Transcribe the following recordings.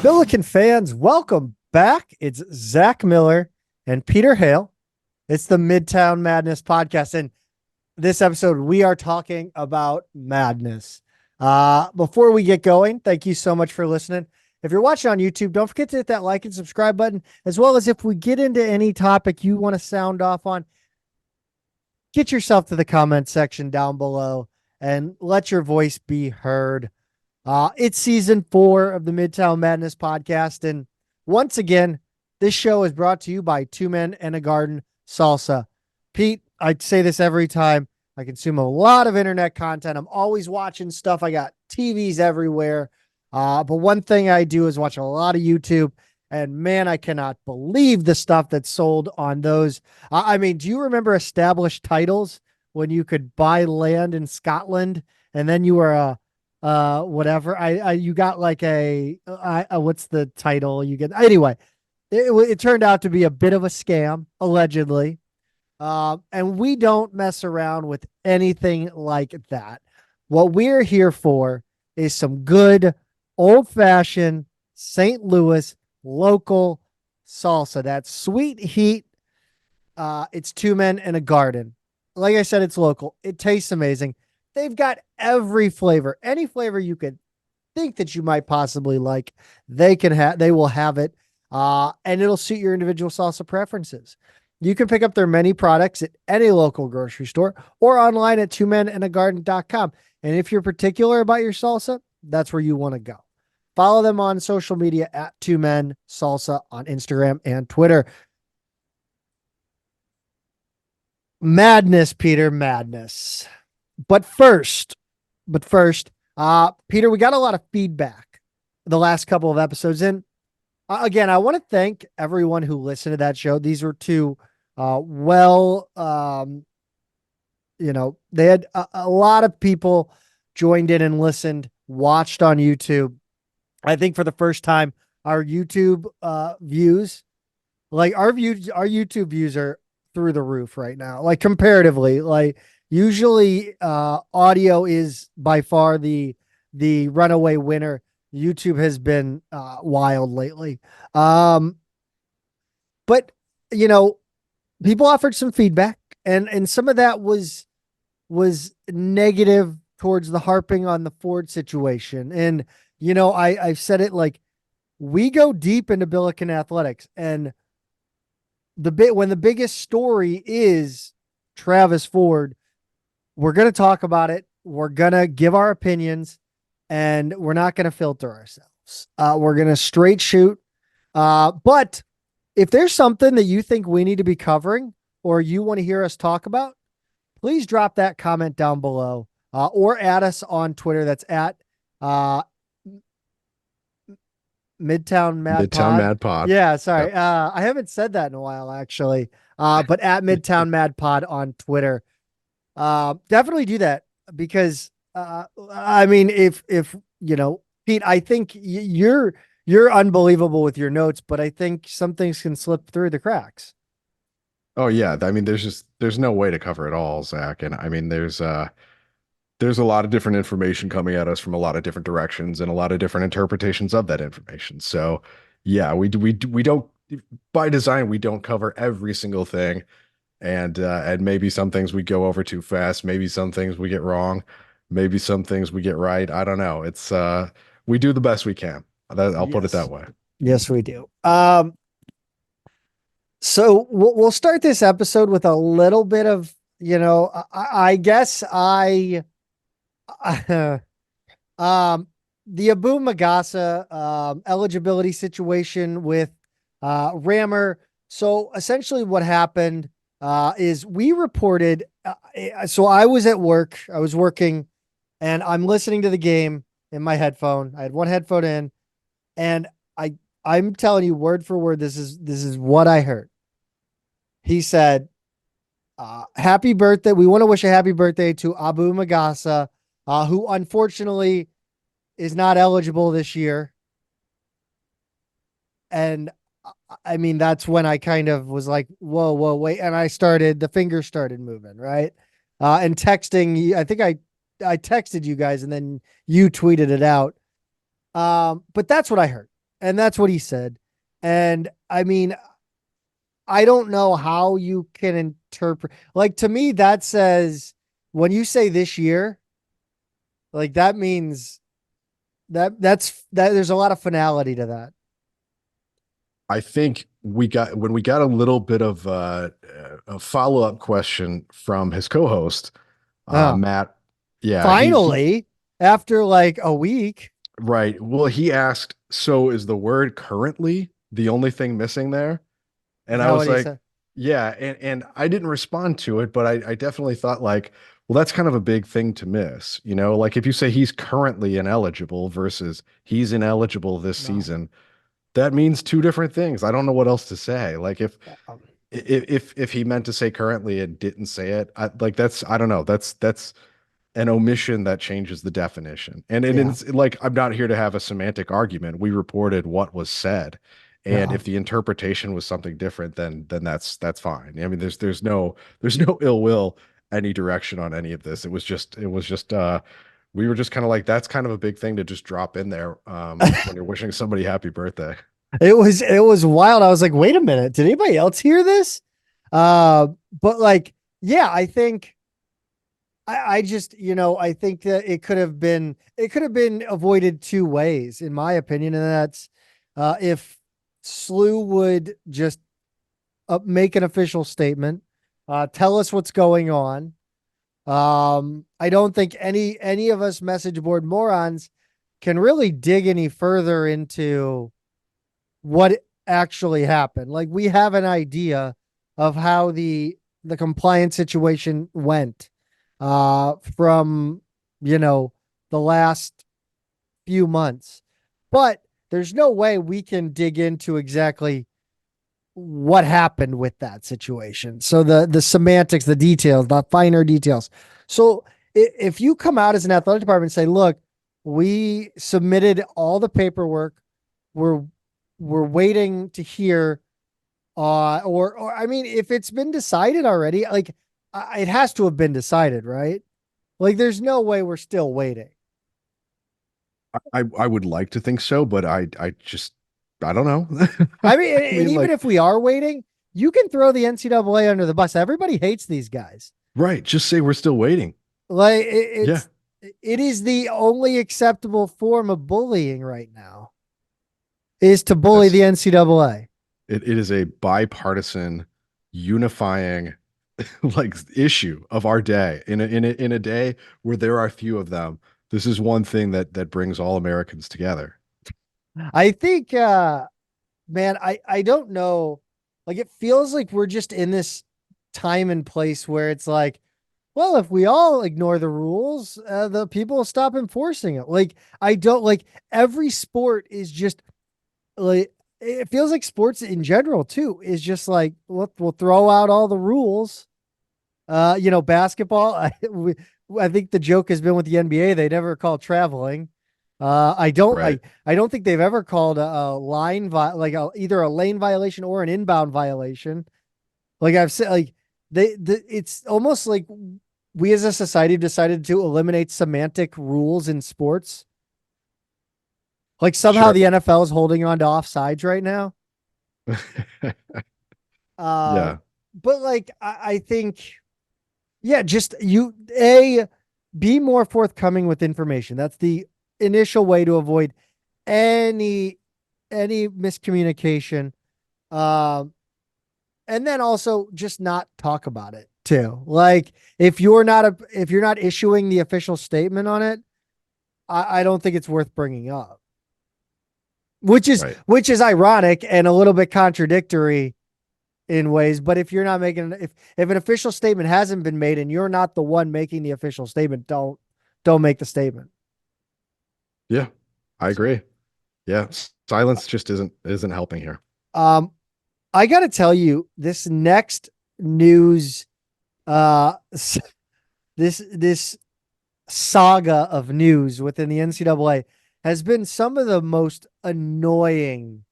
Billiken fans, welcome back. It's Zach Miller and Peter Hale. It's the Midtown Madness Podcast. And this episode, we are talking about madness. Before we get going, thank you so much for listening. If you're watching on YouTube, don't forget to hit that like and subscribe button, as well as if we get into any topic you want to sound off on, get yourself to the comment section down below and let your voice be heard. It's season 4 of the Midtown Madness Podcast. And once again, this show is brought to you by Two Men and a Garden Salsa. Pete, I say this every time. I consume a lot of internet content. I'm always watching stuff. I got TVs everywhere. But one thing I do is watch a lot of YouTube. And man, I cannot believe the stuff that's sold on those. Do you remember established titles when you could buy land in Scotland and then you were whatever you got like what's the title you get anyway? It turned out to be a bit of a scam, allegedly, and we don't mess around with anything like that. What we're here for is some good old-fashioned St. Louis local salsa. That's sweet heat. It's Two Men and a Garden. Like I said, it's local. It tastes amazing. They've got every flavor, any flavor you could think that you might possibly like. They will have it. And it'll suit your individual salsa preferences. You can pick up their many products at any local grocery store or online at twomenandagarden.com. And if you're particular about your salsa, that's where you want to go. Follow them on social media at Two Men Salsa on Instagram and Twitter. Madness, Peter, madness. But first, Peter, we got a lot of feedback the last couple of episodes. And again, I want to thank everyone who listened to that show. These were two, they had a lot of people joined in and listened, watched on YouTube. I think for the first time, our YouTube views, like our YouTube views are through the roof right now, like comparatively, like usually audio is by far the runaway winner. YouTube has been wild lately. But people offered some feedback and some of that was negative towards the harping on the Ford situation. And, I've said it, like, we go deep into Billiken athletics, and when the biggest story is Travis Ford, we're going to talk about it. We're going to give our opinions, and we're not going to filter ourselves. We're going to straight shoot. But if there's something that you think we need to be covering or you want to hear us talk about, please drop that comment down below or add us on Twitter. That's at Midtown Mad Pod. Yeah, sorry. Yep. I haven't said that in a while, actually. But at Midtown Mad Pod on Twitter. Definitely do that because if Pete, I think you're unbelievable with your notes, but I think some things can slip through the cracks. Oh yeah. There's no way to cover it all, Zach. And there's a lot of different information coming at us from a lot of different directions and a lot of different interpretations of that information. So yeah, we don't, by design, we don't cover every single thing. And maybe some things we go over too fast. Maybe some things we get wrong. Maybe some things we get right. I don't know. It's we do the best we can. I'll put it that way. Yes, we do. So we'll start this episode with a little bit of, I guess the Abu Magassa eligibility situation with Rammer. So essentially what happened is we reported, so I was at work, I was working, and I'm listening to the game in my headphone. I had one headphone in, and I'm telling you word for word, this is what I heard. He said, happy birthday. We want to wish a happy birthday to Abu Magassa, who unfortunately is not eligible this year. And that's when I kind of was like, whoa, wait. And the fingers started moving, right? And texting, I think I texted you guys and then you tweeted it out. But that's what I heard. And that's what he said. And I mean, I don't know how you can interpret, like, to me, that says when you say this year, like that means that there's a lot of finality to that. I think when we got a little bit of a follow-up question from his co-host, Oh, Matt. Yeah, he finally, after like a week. right. Well, he asked, so is the word currently the only thing missing there? Is And I that was what he like, said? yeah, and I didn't respond to it, but I definitely thought like, well, that's kind of a big thing to miss, you know, like if you say he's currently ineligible versus he's ineligible this No. season, that means two different things. I don't know what else to say. Like Um, if he meant to say currently and didn't say it, like that's I don't know. That's an omission that changes the definition. And yeah. it's like I'm not here to have a semantic argument. We reported what was said. And Yeah. if the interpretation was something different, then that's fine. I mean, there's no ill will any direction on any of this. It was just we were just kind of like that's kind of a big thing to just drop in there when you're wishing somebody happy birthday. It was wild. I was like, wait a minute, did anybody else hear this? But like, yeah, I think I just, I think that it could have been avoided two ways, in my opinion. And that's if SLU would just make an official statement, tell us what's going on. I don't think any of us message board morons can really dig any further into what actually happened. Like, we have an idea of how the compliance situation went from the last few months. But there's no way we can dig into exactly what happened with that situation. So the semantics, the details, the finer details. So if you come out as an athletic department and say, look, we submitted all the paperwork, we're we're waiting to hear or I mean, if it's been decided already, like it has to have been decided, right? Like there's no way we're still waiting. I would like to think so, but I just I don't know. I mean, I and mean, even like, if we are waiting, you can throw the NCAA under the bus. Everybody hates these guys. right, just say we're still waiting. Like Yeah, it is the only acceptable form of bullying right now is to bully the yes. NCAA. It is a bipartisan, unifying like issue of our day. In a day where there are few of them, this is one thing that brings all Americans together. I think man, I don't know. Like it feels like we're just in this time and place where it's like, well, if we all ignore the rules, the people will stop enforcing it. Like I don't like every sport is just like it feels like sports in general too is just like we'll throw out all the rules. Basketball. I think the joke has been with the NBA. They never call traveling. I don't. Right. I don't think they've ever called a line either a lane violation or an inbound violation. Like I've said, like it's almost like we as a society have decided to eliminate semantic rules in sports. Like somehow Sure. the NFL is holding on to offsides right now. Uh, Yeah. but like I think, yeah, just be more forthcoming with information. That's the initial way to avoid any miscommunication. Um, and then also just not talk about it too. Like if you're not issuing the official statement on it, I don't think it's worth bringing up. Right. Which is ironic and a little bit contradictory in ways. But if you're not making if an official statement hasn't been made and you're not the one making the official statement, don't make the statement. Yeah. I So agree. Yeah. Silence just isn't helping here. um I gotta tell you, this next news this saga of news within the NCAA has been some of the most annoying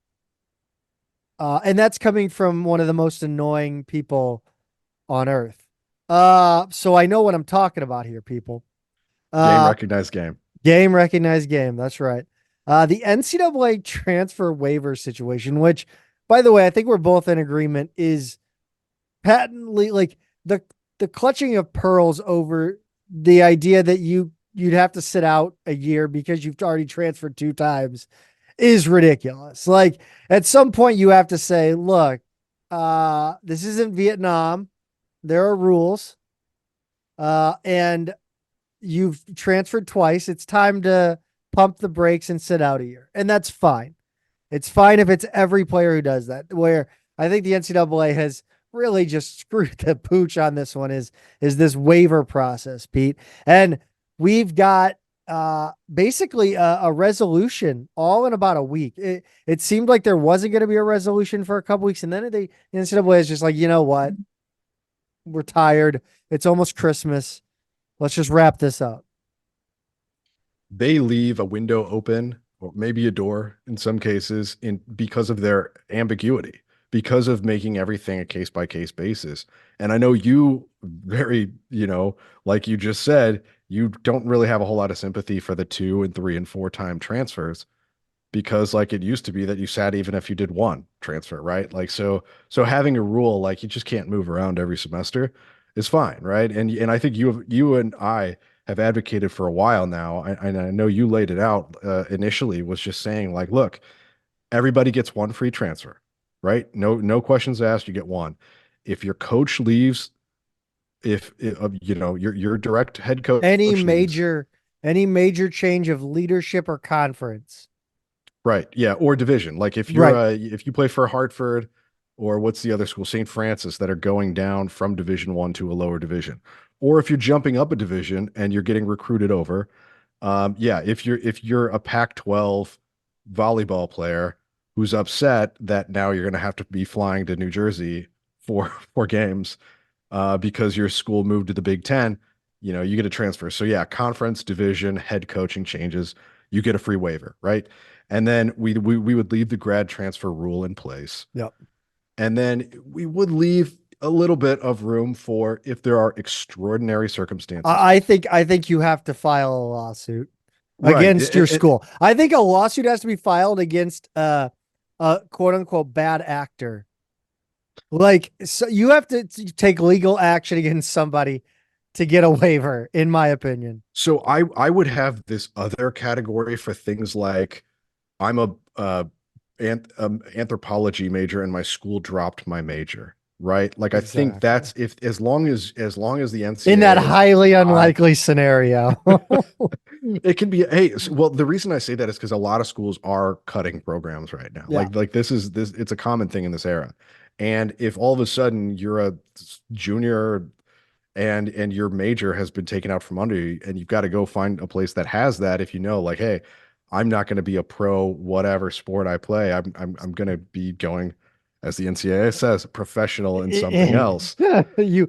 and that's coming from one of the most annoying people on earth. So I know what I'm talking about here, people. Game Uh, recognized game. game recognized game. That's right. The NCAA transfer waiver situation, which, by the way, I think we're both in agreement, is patently like the clutching of pearls over the idea that you'd have to sit out a year because you've already transferred 2 times is ridiculous. Like at some point you have to say, look, this isn't Vietnam. There are rules. And you've transferred twice. It's time to pump the brakes and sit out a year. And that's fine. It's fine if it's every player who does that. Where I think the NCAA has really just screwed the pooch on this one is this waiver process, Pete. And we've got basically a resolution all in about a week. It seemed like there wasn't going to be a resolution for a couple weeks, and then the NCAA is just like, you know what? We're tired. It's almost Christmas. Let's just wrap this up. They leave a window open, or maybe a door in some cases, because of their ambiguity, because of making everything a case by case basis. And I know you very, like you just said, you don't really have a whole lot of sympathy for the 2 and 3 and 4 time transfers, because like it used to be that you sat even if you did one transfer, right? Like, so having a rule like you just can't move around every semester is fine, right? And I think you and I have advocated for a while now, and I know you laid it out initially, was just saying like, look, everybody gets one free transfer, right? No questions asked, you get one. If your coach leaves, if your direct head coach Any leaves, major change of leadership or conference. right, yeah, or division. Like if you're if you play for Hartford, or what's the other school, St. Francis, that are going down from Division 1 to a lower division, or if you're jumping up a division and you're getting recruited over, if you're a Pac-12 volleyball player who's upset that now you're going to have to be flying to New Jersey for 4 games because your school moved to the Big Ten, you get a transfer. So yeah, conference, division, head coaching changes, you get a free waiver, right? And then we would leave the grad transfer rule in place. Yep. And then we would leave a little bit of room for if there are extraordinary circumstances. I think you have to file a lawsuit against your school. I think a lawsuit has to be filed against a quote unquote bad actor. Like, so you have to take legal action against somebody to get a waiver, in my opinion. So I would have this other category for things like, I'm a anthropology major and my school dropped my major, right? Like exactly. I think that's as long as the NCAA in that highly unlikely scenario. It can be, well, the reason I say that is because a lot of schools are cutting programs right now. Yeah. Like this it's a common thing in this era. And if all of a sudden you're a junior and your major has been taken out from under you, and you've got to go find a place that has that, if like, hey, I'm not going to be a pro whatever sport I play. I'm going to be going, as the NCAA says, professional in something else. You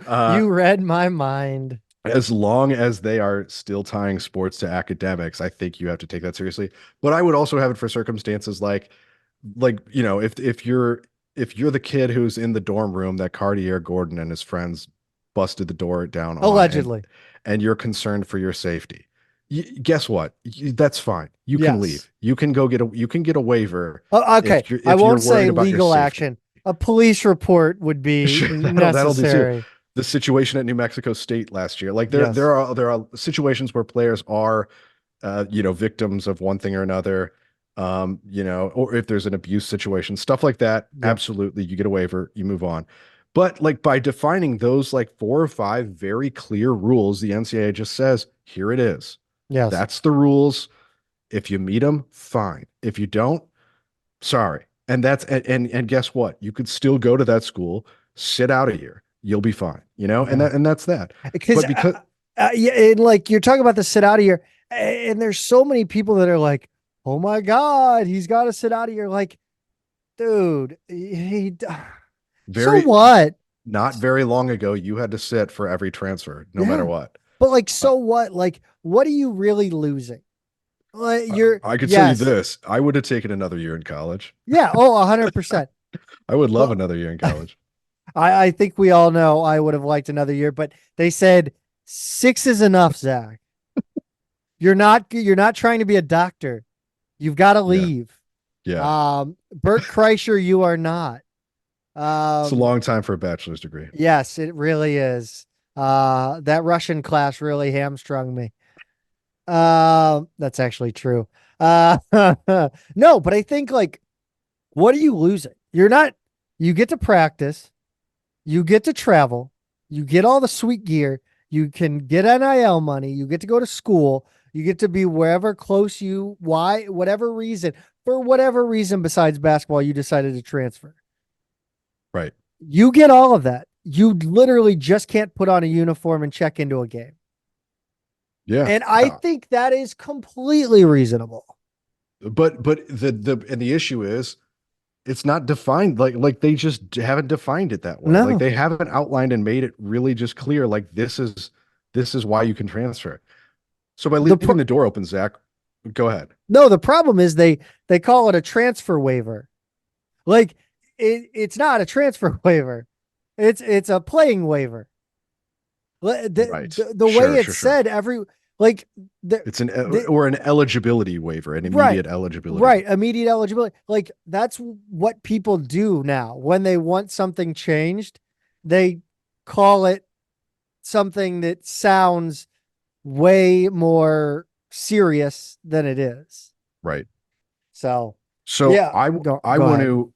read my mind. As long as they are still tying sports to academics, I think you have to take that seriously. But I would also have it for circumstances like if you're the kid who's in the dorm room that Cartier Gordon and his friends busted the door down on, allegedly, and you're concerned for your safety. Guess what? That's fine. You can leave. You can go get a waiver. Okay. If I won't say legal action. A police report would be necessary. That'll do too. The situation at New Mexico State last year, like there are situations where players are, victims of one thing or another, or if there's an abuse situation, stuff like that. Yep. Absolutely. You get a waiver, you move on. But like by defining those like 4 or 5 very clear rules, the NCAA just says, here it is. Yes. That's the rules. If you meet them, fine. If you don't, sorry. And and guess what? You could still go to that school, sit out a year. You'll be fine, and that's that. Because and like you're talking about the sit out a year, and there's so many people that are like, oh my God, he's got to sit out a year. Like, dude, so what? Not very long ago, you had to sit for every transfer, no matter what. But like, so what? Like, what are you really losing? Like, I could tell you this. I would have taken another year in college. Yeah. Oh, 100%. I would love another year in college. I think we all know I would have liked another year, but they said 6 is enough, Zach. You're not trying to be a doctor. You've got to Yeah. leave. Yeah. Bert Kreischer, you are not. It's a long time for a bachelor's degree. Yes, it really is. That Russian class really hamstrung me. That's actually true. Uh, no, but I think like, what are you losing? You're not, you get to practice, you get to travel, you get all the sweet gear, you can get NIL money, you get to go to school, you get to be wherever close you, why, whatever reason, for whatever reason besides basketball, you decided to transfer. Right. You get all of that. You literally just can't put on a uniform and check into a game. Yeah. And I think that is completely reasonable. But the issue is it's not defined like they just haven't defined it that way. No. Like they haven't outlined and made it really just clear like this is why you can transfer. So by leaving the door open, Zach, go ahead. No, the problem is they call it a transfer waiver. Like it's not a transfer waiver. It's a playing waiver. The way it's said every like it's an eligibility waiver, an immediate eligibility. Right, immediate eligibility. Like that's what people do now. When they want something changed, they call it something that sounds way more serious than it is. Right. So yeah, I want ahead. to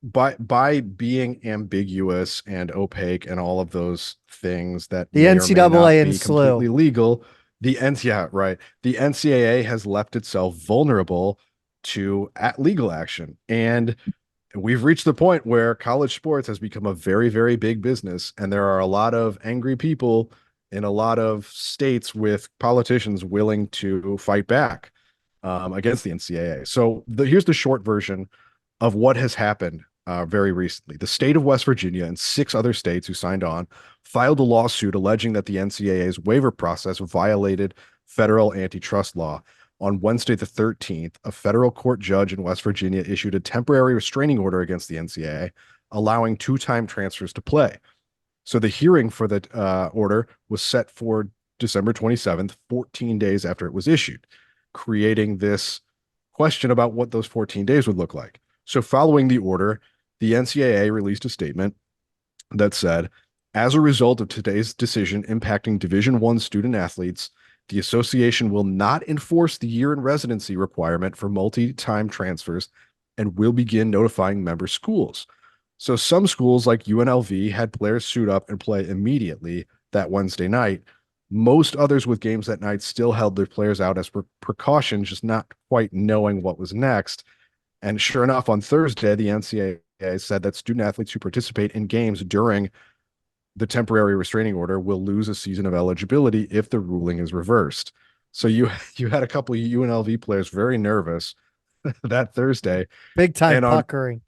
by being ambiguous and opaque and all of those things that the NCAA and completely legal, the NCAA has left itself vulnerable to legal action, and we've reached the point where college sports has become a very, very big business, and there are a lot of angry people in a lot of states with politicians willing to fight back against the NCAA. So here's the short version of what has happened very recently. The state of West Virginia and 6 other states who signed on filed a lawsuit alleging that the NCAA's waiver process violated federal antitrust law. On Wednesday, the 13th, a federal court judge in West Virginia issued a temporary restraining order against the NCAA, allowing 2-time transfers to play. So the hearing for the order was set for December 27th, 14 days after it was issued, creating this question about what those 14 days would look like. So following the order, the NCAA released a statement that said, as a result of today's decision impacting Division I student athletes, the association will not enforce the year in residency requirement for multi-time transfers and will begin notifying member schools. So some schools like UNLV had players suit up and play immediately that Wednesday night. Most others with games that night still held their players out as precaution, just not quite knowing what was next. And sure enough, on Thursday, the NCAA said that student athletes who participate in games during the temporary restraining order will lose a season of eligibility if the ruling is reversed. So you had a couple of UNLV players very nervous that Thursday. Big time puckering.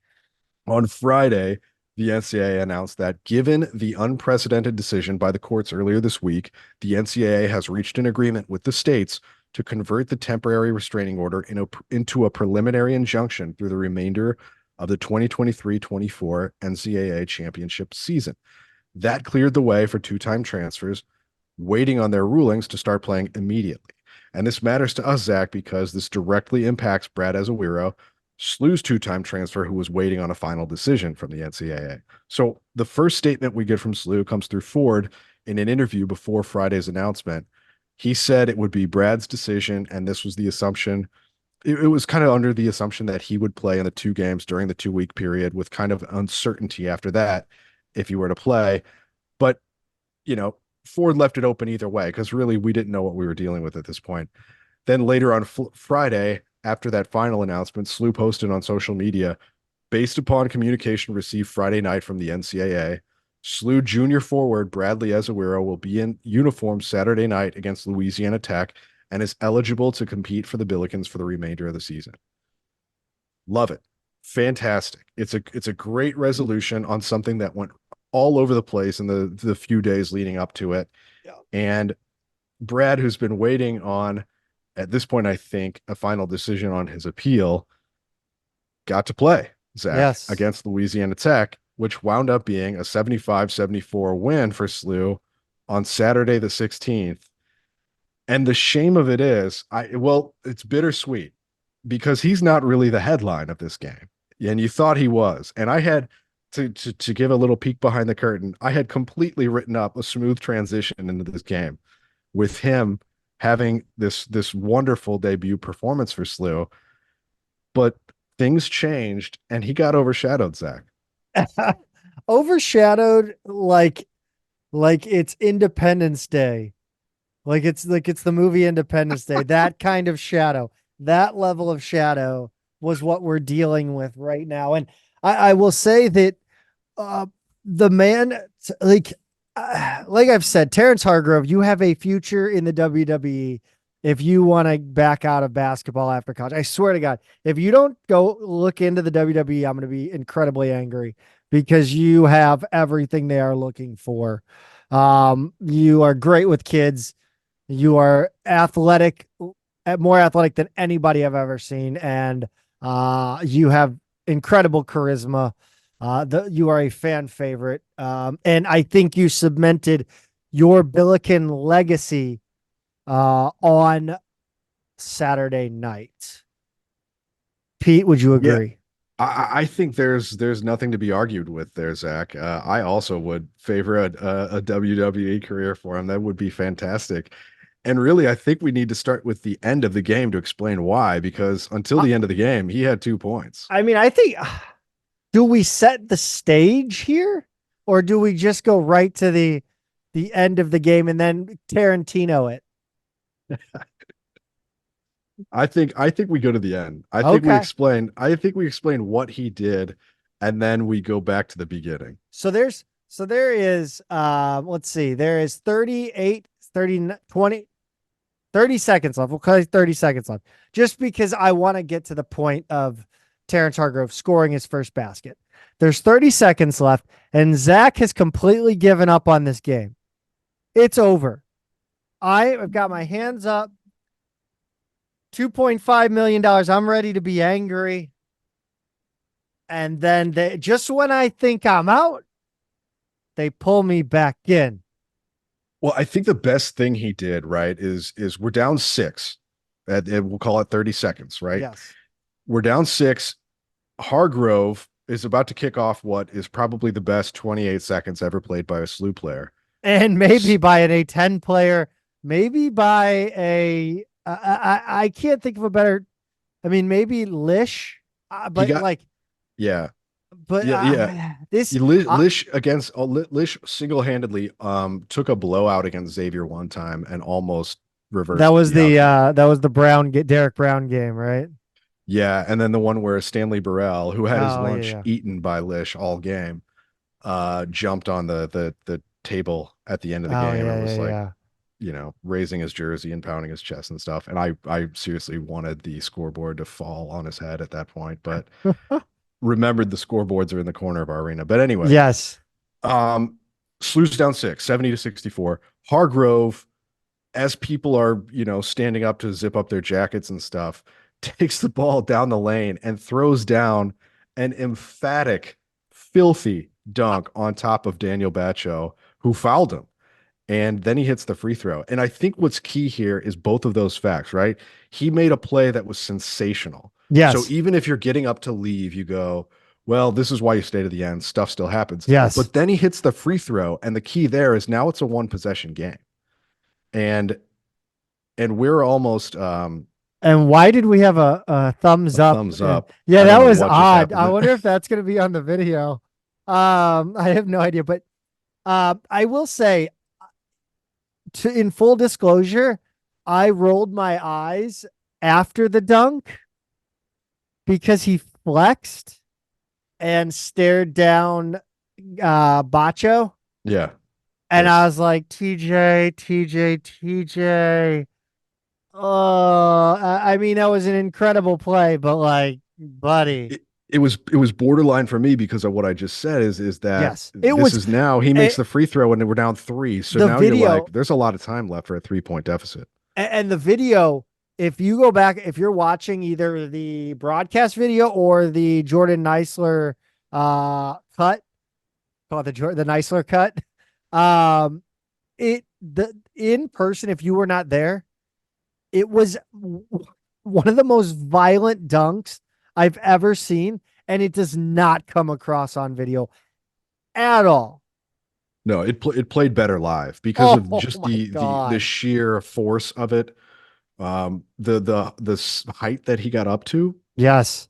On Friday, the NCAA announced that given the unprecedented decision by the courts earlier this week, the NCAA has reached an agreement with the states to convert the temporary restraining order into a preliminary injunction through the remainder of the 2023-24 NCAA championship season. That cleared the way for 2-time transfers, waiting on their rulings to start playing immediately. And this matters to us, Zach, because this directly impacts Brad Azawiro, SLU's 2-time transfer, who was waiting on a final decision from the NCAA. So the first statement we get from SLU comes through Ford in an interview before Friday's announcement. He said it would be Brad's decision, and this was the assumption. It was kind of under the assumption that he would play in the 2 games during the 2-week period with kind of uncertainty after that if he were to play. But, Ford left it open either way because really we didn't know what we were dealing with at this point. Then later on Friday, after that final announcement, SLU posted on social media, based upon communication received Friday night from the NCAA, SLU junior forward Bradley Azawiro will be in uniform Saturday night against Louisiana Tech and is eligible to compete for the Billikens for the remainder of the season. Love it. Fantastic. It's a great resolution on something that went all over the place in the few days leading up to it. Yeah. And Brad, who's been waiting on, at this point, I think, a final decision on his appeal, got to play, Zach, against Louisiana Tech, which wound up being a 75-74 win for SLU on Saturday the 16th. And the shame of it is, it's bittersweet because he's not really the headline of this game. And you thought he was. And I had to give a little peek behind the curtain. I had completely written up a smooth transition into this game with him having this wonderful debut performance for SLU, but things changed and he got overshadowed, Zach. Overshadowed like it's Independence Day. Like it's the movie Independence Day. That kind of shadow, that level of shadow was what we're dealing with right now. And I will say that uh the man like I've said, Terrence Hargrove, you have a future in the WWE if you want to back out of basketball after college. I swear to God, if you don't go look into the WWE, I'm going to be incredibly angry because you have everything they are looking for. You are great with kids. You are athletic, more athletic than anybody I've ever seen, and you have incredible charisma. You are a fan favorite, and I think you cemented your Billiken legacy on Saturday night. Pete, would you Yeah, agree? I think there's nothing to be argued with there, Zach. I also would favor a WWE career for him. That would be fantastic. And really, I think we need to start with the end of the game to explain why, because until I, the end of the game, he had 2 points. I mean, I think, do we set the stage here, or do we just go right to the end of the game and then Tarantino it? I think we go to the end. Okay. I think we explain what he did, and then we go back to the beginning. So there is let's see, there is 38, 30, 20, 30 seconds left. We'll call it 30 seconds left. Just because I want to get to the point of Terrence Hargrove scoring his first basket. There's 30 seconds left, and Zach has completely given up on this game. It's over. I've got my hands up. $2.5 million. I'm ready to be angry. And then just when I think I'm out, they pull me back in. Well, I think the best thing he did, right, is we're down six. And we'll call it 30 seconds, right? Yes. We're down six. Hargrove is about to kick off what is probably the best 28 seconds ever played by a SLU player. And maybe by an A10 player, maybe by I can't think of a better, I mean, maybe Lish, He but got, yeah, but yeah. this, Lish single-handedly took a blowout against Xavier one time and almost that reversed was the outcome. that was the Derek Brown game, right? Yeah, and then the one where Stanley Burrell, who had his Oh yeah, lunch yeah. eaten by Lish all game, jumped on the table at the end of the Oh game yeah, and was yeah, like, yeah. raising his jersey and pounding his chest and stuff. And I seriously wanted the scoreboard to fall on his head at that point, but remembered the scoreboards are in the corner of our arena. But anyway, Yes. um, SLU's down 70-64. Hargrove, as people are, standing up to zip up their jackets and stuff, takes the ball down the lane and throws down an emphatic, filthy dunk on top of Daniel Batcho, who fouled him. And then he hits the free throw. And I think what's key here is both of those facts, right? He made a play that was sensational. So Yes. even if you're getting up to leave, you go, well, this is why you stay to the end. Stuff still happens. Yes. But then he hits the free throw. And the key there is now it's a one possession game. And we're almost And why did we have a thumbs a up? thumbs up. Yeah, I don't that know was what just odd. happened I there. wonder if that's going to be on the video. I have no idea, but I will say, in full disclosure, I rolled my eyes after the dunk because he flexed and stared down Bacho, Yeah. and I Yes. was like, TJ. Oh, I mean, that was an incredible play, but like, buddy, It was borderline for me because of what I just said is that yes, it this was is now he makes it, the free throw and we're down three. So the now you're video like, there's a lot of time left for a 3-point deficit. and the video. If you go back, if you're watching either the broadcast video or the Jordan Neisler cut, call it the Neisler cut, the in person, if you were not there, it was one of the most violent dunks I've ever seen, and it does not come across on video at all. No, it played better live because of Oh just my the God. sheer force of it. Height that he got up to, Yes.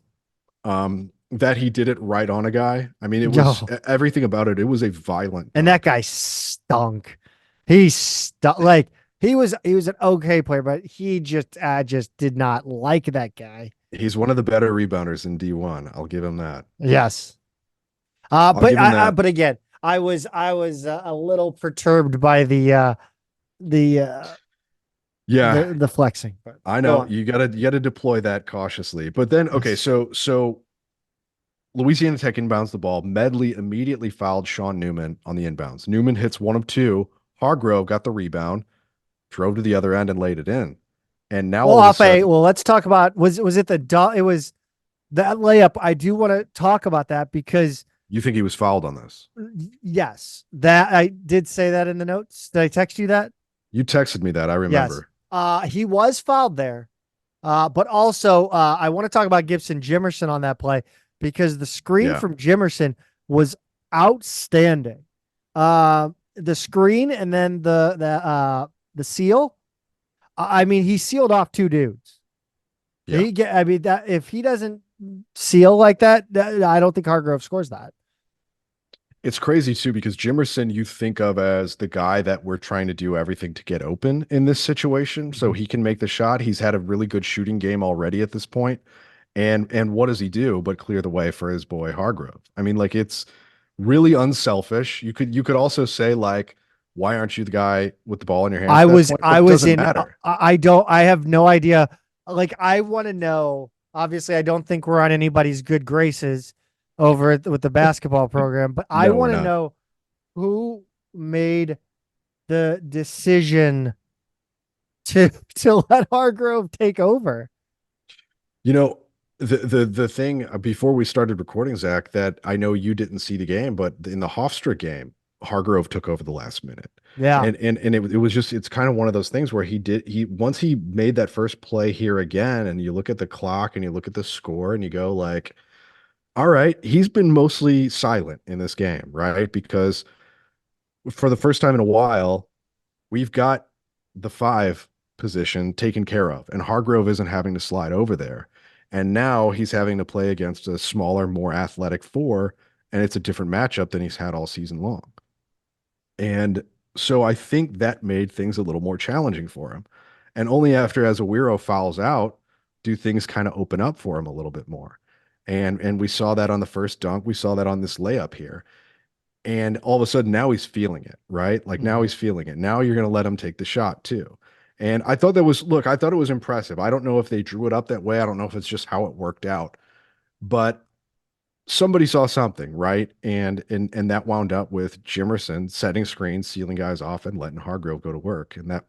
that he did it right on a guy. I mean, it was Yo. everything about it. It was a violent And that dunk. guy stunk. He stunk. Like he was an okay player, but he just I just did not like that guy. He's one of the better rebounders in D1. I'll give him that. Yes. I'll But give him I that. but again, I was a little perturbed by the uh Yeah, the flexing. But I go know on. you gotta deploy that cautiously. But then, okay, Yes. so Louisiana Tech inbounds the ball. Medley immediately fouled Sean Newman on the inbounds. Newman hits one of two. Hargrove got the rebound, drove to the other end and laid it in. And now Well, all of a off a sudden, well, let's talk about was it the it was that layup. I do want to talk about that because you think he was fouled on this. yes, that I did say that in the notes. Did I text you that? You texted me that, I Yes. remember. He was fouled there. But also I want to talk about Gibson Jimerson on that play because the screen Yeah. from Jimerson was outstanding. The screen and then the seal. I mean, he sealed off two dudes. Yeah. I mean that if he doesn't seal like that, I don't think Hargrove scores that. It's crazy too because Jimerson you think of as the guy that we're trying to do everything to get open in this situation so Mhm. he can make the shot. He's had a really good shooting game already at this point. And what does he do but clear the way for his boy Hargrove? I mean, like it's really unselfish. You could also say like, why aren't you the guy with the ball in your hands I at that was point? But I it was doesn't in matter. I don't I have no idea. Like I want to know. Obviously, I don't think we're on anybody's good graces with the basketball program, but I No, we're want to not. know who made the decision to to let Hargrove take over. You know, the thing before we started recording, Zach, that I know you didn't see the game, but in the Hofstra game, Hargrove took over the last minute. Yeah. And it was just it's kind of one of those things where he once he made that first play here again, and you look at the clock and you look at the score and you go like, all right, he's been mostly silent in this game, right? Because for the first time in a while, we've got the five position taken care of, and Hargrove isn't having to slide over there. And now he's having to play against a smaller, more athletic four, and it's a different matchup than he's had all season long. And so I think that made things a little more challenging for him. And only after Azawiro fouls out do things kind of open up for him a little bit more. And we saw that on the first dunk. We saw that on this layup here. And all of a sudden now he's feeling it, right? Like now Mhm. he's feeling it. Now you're going to let him take the shot too. And I thought that was, look, I thought it was impressive. I don't know if they drew it up that way. I don't know if it's just how it worked out, but somebody saw something, right? And that wound up with Jimerson setting screens, sealing guys off, and letting Hargrove go to work. And that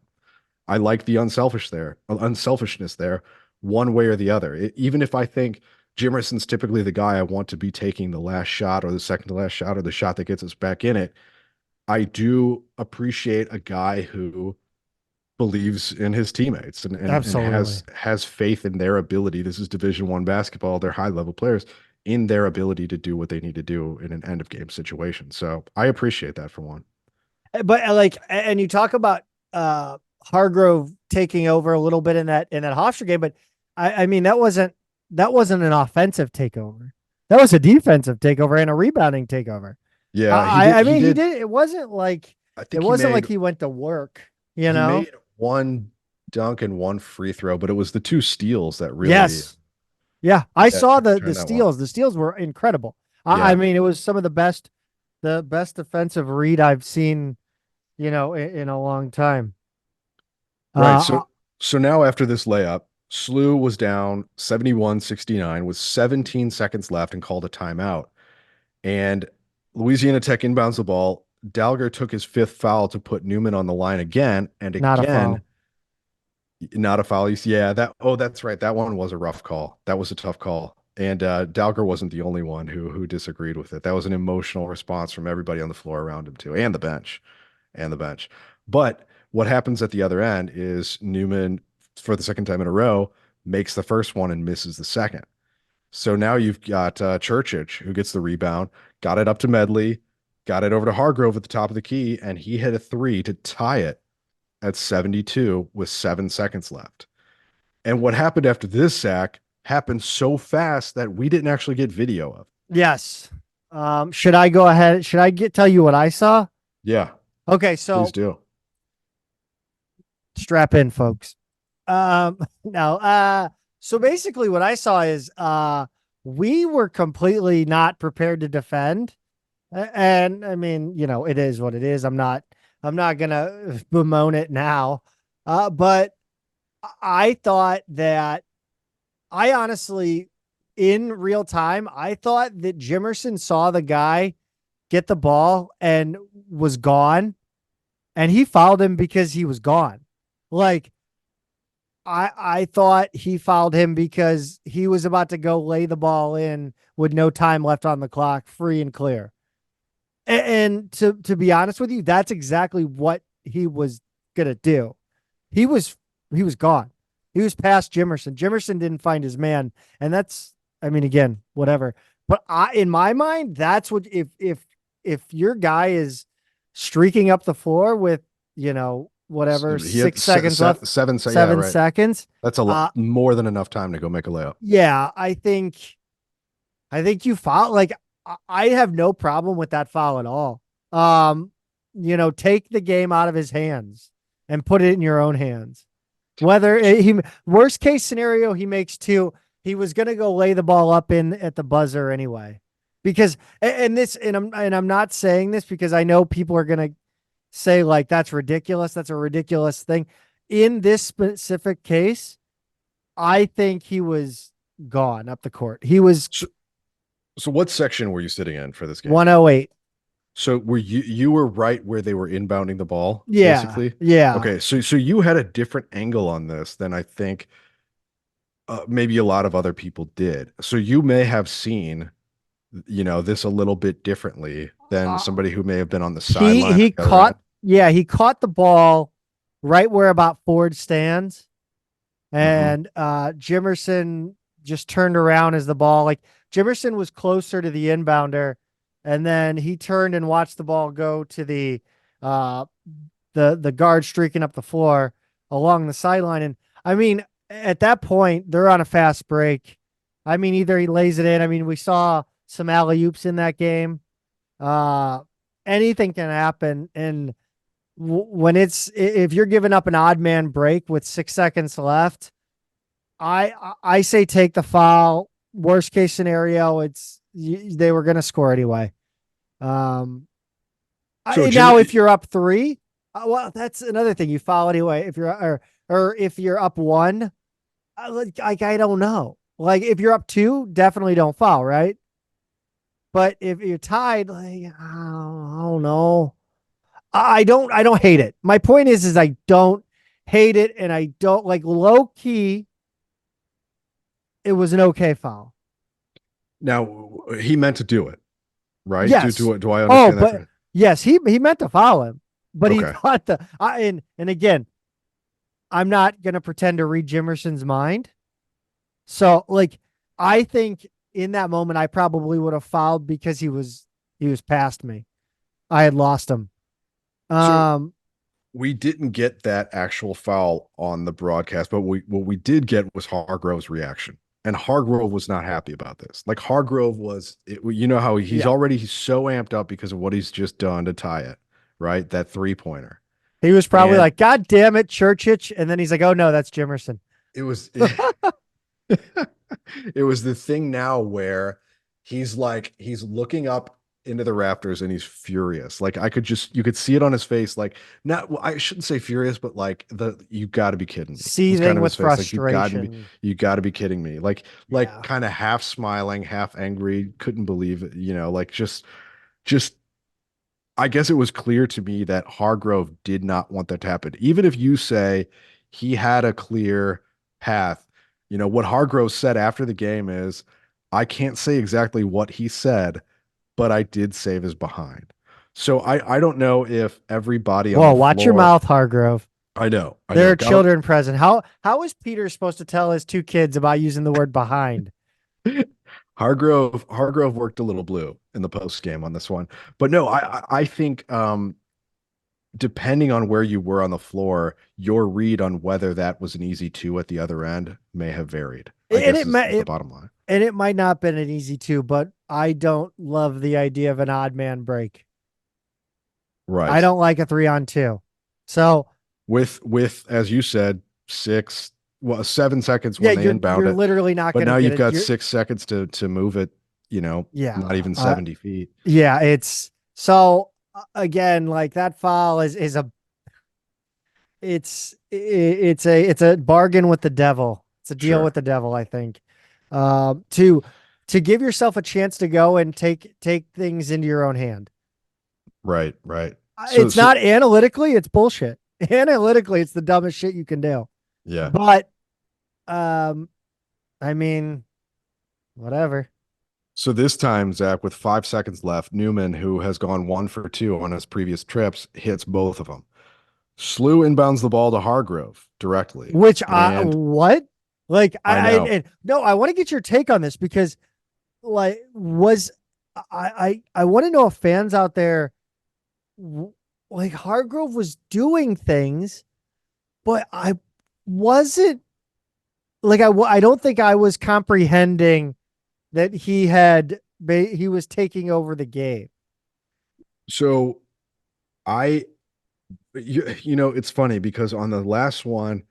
I like the unselfishness there, one way or the other. Even if I think Jimerson's typically the guy I want to be taking the last shot or the second to last shot or the shot that gets us back in it, I do appreciate a guy who believes in his teammates and Absolutely. has faith in their ability. This is Division I basketball. They're high level players in their ability to do what they need to do in an end of game situation. So I appreciate that for one. But like, and you talk about Hargrove taking over a little bit in that Hofstra game, but I mean that wasn't an offensive takeover. That was a defensive takeover and a rebounding takeover. Yeah, I he mean he did. did. It wasn't like I it think wasn't like he went to work. You he know. made one dunk and one free throw, but it was the two steals that really Yes. Yeah. I that saw the turned that one. steals. The steals were incredible. I Yeah. mean it was some of the best defensive read I've seen. In a long time. Right. Uh, So now after this layup, SLU was down 71-69 with 17 seconds left and called a timeout. And Louisiana Tech inbounds the ball. Dalger took his fifth foul to put Newman on the line again. And not a again, foul. not a foul. Yeah, that's right. That one was a rough call. That was a tough call. And Dalger wasn't the only one who disagreed with it. That was an emotional response from everybody on the floor around him too, and the bench. But what happens at the other end is Newman, for the second time in a row, makes the first one and misses the second. So now you've got Churchich who gets the rebound, got it up to Medley, got it over to Hargrove at the top of the key, and he hit a three to tie it at 72 with 7 seconds left. And what happened after this sack happened so fast that we didn't actually get video of. Yes. Should I go ahead? Should I tell you what I saw? Yeah, Okay, so please do. strap in, folks. No. So basically what I saw is we were completely not prepared to defend. And I mean, it is what it is. I'm not gonna bemoan it now. But I thought that I honestly, in real time, I thought that Jimerson saw the guy get the ball and was gone, and he fouled him because he was gone. Like, I thought he fouled him because he was about to go lay the ball in with no time left on the clock, free and clear. And to be honest with you, that's exactly what he was gonna do. He was gone. He was past Jimerson. Jimerson didn't find his man, and that's, I mean, again, whatever. But in my mind, that's what, if your guy is streaking up the floor with whatever, He had 6 seconds left, 7 seconds. seven Yeah, right. seconds. That's a lot more than enough time to go make a layup. Yeah, I think you foul. Like, I have no problem with that foul at all. Take the game out of his hands and put it in your own hands. Whether he, worst case scenario, he makes two, he was going to go lay the ball up in at the buzzer anyway, because, and I'm not saying this because I know people are going to say like, that's ridiculous. That's a ridiculous thing. In this specific case, I think he was gone up the court. He was. So what section were you sitting in for this game? 108. So were you were right where they were inbounding the ball? Yeah. Basically? Yeah. Okay. So you had a different angle on this than I think maybe a lot of other people did. So you may have seen, this a little bit differently than somebody who may have been on the sideline. He caught the ball right where about Ford stands, and Jimerson just turned around as the ball, like, Jimerson was closer to the inbounder, and then he turned and watched the ball go to the guard streaking up the floor along the sideline. And I mean, at that point, they're on a fast break. I mean, either he lays it in. I mean, we saw some alley-oops in that game. Anything can happen. And if you're giving up an odd man break with 6 seconds left, I say take the foul. Worst case scenario, they were going to score anyway. Now if you're up 3, well, that's another thing. You foul anyway. If you're or if you're up 1, I don't know. Like, if you're up 2, definitely don't foul, right? But if you're tied, like, I don't know. I don't hate it. My point is I don't hate it, and I don't, like, low key. It was an okay foul. Now he meant to do it, right? Yes. Do I understand that? But yes, he meant to foul him, but Okay. he thought and again, I'm not going to pretend to read Jimerson's mind. So, like, I think in that moment, I probably would have fouled because he was past me. I had lost him. We didn't get that actual foul on the broadcast, but what we did get was Hargrove's reaction. And Hargrove was not happy about this. Like, Hargrove how he's so amped up because of what he's just done to tie it, right? That 3-pointer. He was probably like, God damn it, Churchich. And then he's like, oh no, that's Jimerson. It was it was the thing now where he's looking up into the rafters and he's furious. Like, you could see it on his face. Like, I shouldn't say furious, but like, you got to be kidding me. Seething with frustration. Like, you got to be kidding me. Like kind of half smiling, half angry. Couldn't believe it. Like, just. I guess it was clear to me that Hargrove did not want that to happen. Even if you say he had a clear path, what Hargrove said after the game is, I can't say exactly what he said, but I did save his behind. So I don't know if everybody. Whoa, watch your mouth, Hargrove. I know. I There know. are children present. How is Peter supposed to tell his two kids about using the word behind? Hargrove worked a little blue in the post game on this one. But no, I think depending on where you were on the floor, your read on whether that was an easy two at the other end may have varied, I And guess it is might the it, bottom line. and it might not have been an easy two, but I don't love the idea of an odd man break. I Right. don't like a 3-on-2. So With as you said, 7 seconds yeah, when they you're inbound it, literally not but going to now get you've it. got 6 seconds to move it, Yeah, not even 70 feet. yeah. It's so again, like that foul is a it's a bargain with the devil. It's a deal with Sure. the devil, I think. To give yourself a chance to go and take things into your own hand. Right, right. So It's so not analytically, it's bullshit. Analytically, it's the dumbest shit you can do. yeah. But um, I mean, whatever. So this time, Zach, with 5 seconds left, Newman, who has gone 1 for 2 on his previous trips, hits both of them. Slew inbounds the ball to Hargrove directly. Which I And what? Like I know. and no, I want to get your take on this because like was I want to know if fans out there like Hargrove was doing things, but I wasn't like I don't think I was comprehending that he was taking over the game. So I, it's funny because on the last one,